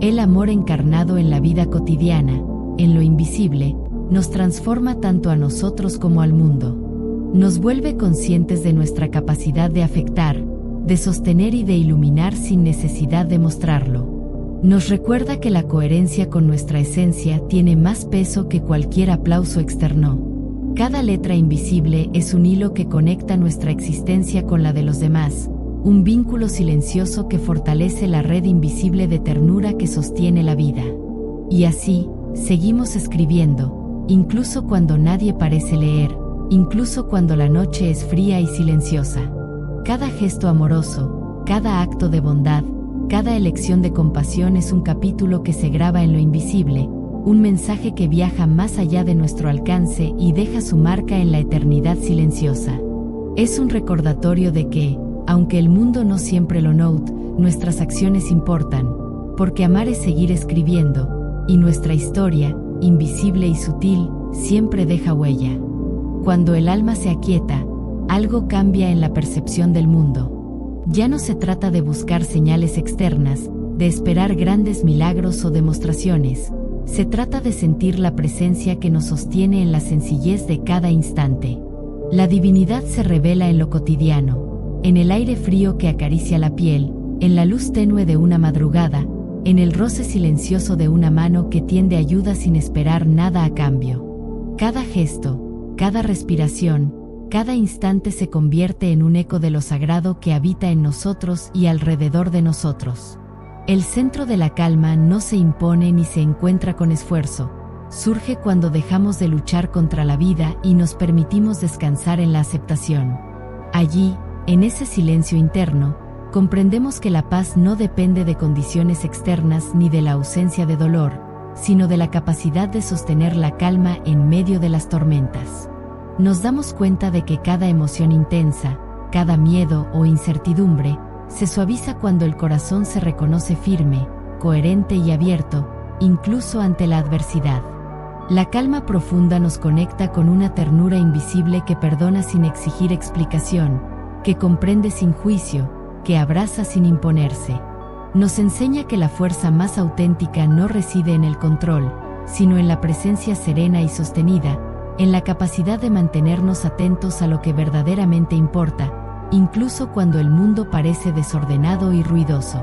El amor encarnado en la vida cotidiana, en lo invisible, nos transforma tanto a nosotros como al mundo. Nos vuelve conscientes de nuestra capacidad de afectar, de sostener y de iluminar sin necesidad de mostrarlo. Nos recuerda que la coherencia con nuestra esencia tiene más peso que cualquier aplauso externo. Cada letra invisible es un hilo que conecta nuestra existencia con la de los demás, un vínculo silencioso que fortalece la red invisible de ternura que sostiene la vida. Y así, seguimos escribiendo, incluso cuando nadie parece leer, incluso cuando la noche es fría y silenciosa. Cada gesto amoroso, cada acto de bondad, cada elección de compasión es un capítulo que se graba en lo invisible, un mensaje que viaja más allá de nuestro alcance y deja su marca en la eternidad silenciosa. Es un recordatorio de que, Aunque el mundo no siempre lo note, nuestras acciones importan, porque amar es seguir escribiendo, y nuestra historia, invisible y sutil, siempre deja huella. Cuando el alma se aquieta, algo cambia en la percepción del mundo. Ya no se trata de buscar señales externas, de esperar grandes milagros o demostraciones. Se trata de sentir la presencia que nos sostiene en la sencillez de cada instante. La divinidad se revela en lo cotidiano, en el aire frío que acaricia la piel, en la luz tenue de una madrugada, en el roce silencioso de una mano que tiende ayuda sin esperar nada a cambio. Cada gesto, cada respiración, cada instante se convierte en un eco de lo sagrado que habita en nosotros y alrededor de nosotros. El centro de la calma no se impone ni se encuentra con esfuerzo. Surge cuando dejamos de luchar contra la vida y nos permitimos descansar en la aceptación. Allí, en ese silencio interno, comprendemos que la paz no depende de condiciones externas ni de la ausencia de dolor, sino de la capacidad de sostener la calma en medio de las tormentas. Nos damos cuenta de que cada emoción intensa, cada miedo o incertidumbre, se suaviza cuando el corazón se reconoce firme, coherente y abierto, incluso ante la adversidad. La calma profunda nos conecta con una ternura invisible que perdona sin exigir explicación, que comprende sin juicio, que abraza sin imponerse. Nos enseña que la fuerza más auténtica no reside en el control, sino en la presencia serena y sostenida, en la capacidad de mantenernos atentos a lo que verdaderamente importa, incluso cuando el mundo parece desordenado y ruidoso.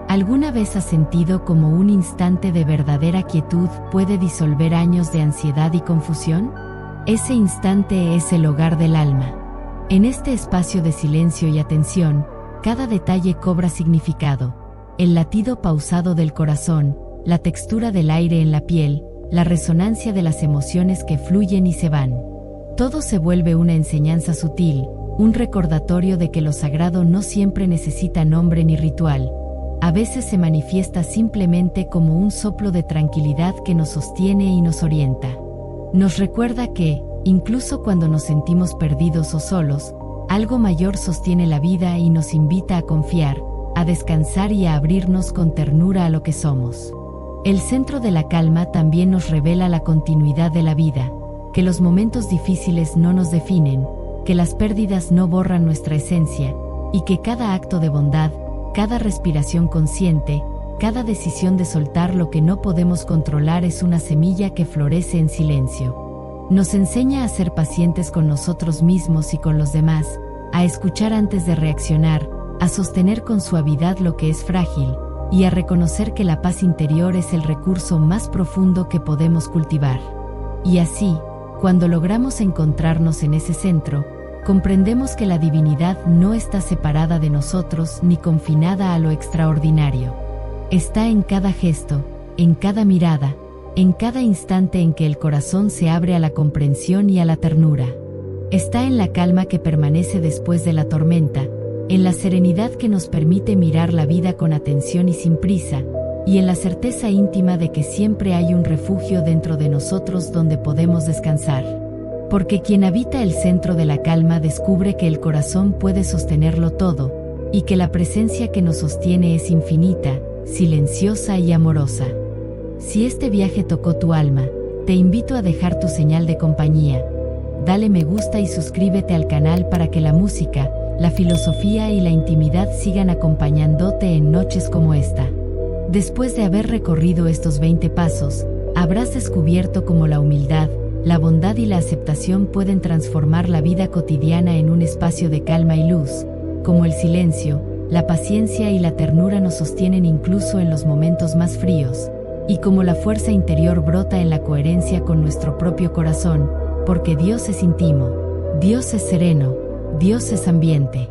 ¿Alguna vez has sentido como un instante de verdadera quietud puede disolver años de ansiedad y confusión? Ese instante es el hogar del alma. En este espacio de silencio y atención, cada detalle cobra significado. El latido pausado del corazón, la textura del aire en la piel, la resonancia de las emociones que fluyen y se van. Todo se vuelve una enseñanza sutil, un recordatorio de que lo sagrado no siempre necesita nombre ni ritual. A veces se manifiesta simplemente como un soplo de tranquilidad que nos sostiene y nos orienta. Nos recuerda que, incluso cuando nos sentimos perdidos o solos, algo mayor sostiene la vida y nos invita a confiar, a descansar y a abrirnos con ternura a lo que somos. El centro de la calma también nos revela la continuidad de la vida, que los momentos difíciles no nos definen, que las pérdidas no borran nuestra esencia, y que cada acto de bondad, cada respiración consciente, cada decisión de soltar lo que no podemos controlar es una semilla que florece en silencio. Nos enseña a ser pacientes con nosotros mismos y con los demás, a escuchar antes de reaccionar, a sostener con suavidad lo que es frágil, y a reconocer que la paz interior es el recurso más profundo que podemos cultivar. Y así, cuando logramos encontrarnos en ese centro, comprendemos que la divinidad no está separada de nosotros ni confinada a lo extraordinario. Está en cada gesto, en cada mirada, en cada instante en que el corazón se abre a la comprensión y a la ternura. Está en la calma que permanece después de la tormenta, en la serenidad que nos permite mirar la vida con atención y sin prisa, y en la certeza íntima de que siempre hay un refugio dentro de nosotros donde podemos descansar. Porque quien habita el centro de la calma descubre que el corazón puede sostenerlo todo, y que la presencia que nos sostiene es infinita, silenciosa y amorosa. Si este viaje tocó tu alma, te invito a dejar tu señal de compañía. Dale me gusta y suscríbete al canal para que la música, la filosofía y la intimidad sigan acompañándote en noches como esta. Después de haber recorrido estos 20 pasos, habrás descubierto cómo la humildad, la bondad y la aceptación pueden transformar la vida cotidiana en un espacio de calma y luz, como el silencio, la paciencia y la ternura nos sostienen incluso en los momentos más fríos, y como la fuerza interior brota en la coherencia con nuestro propio corazón, porque Dios es íntimo, Dios es sereno, Dios es ambiente.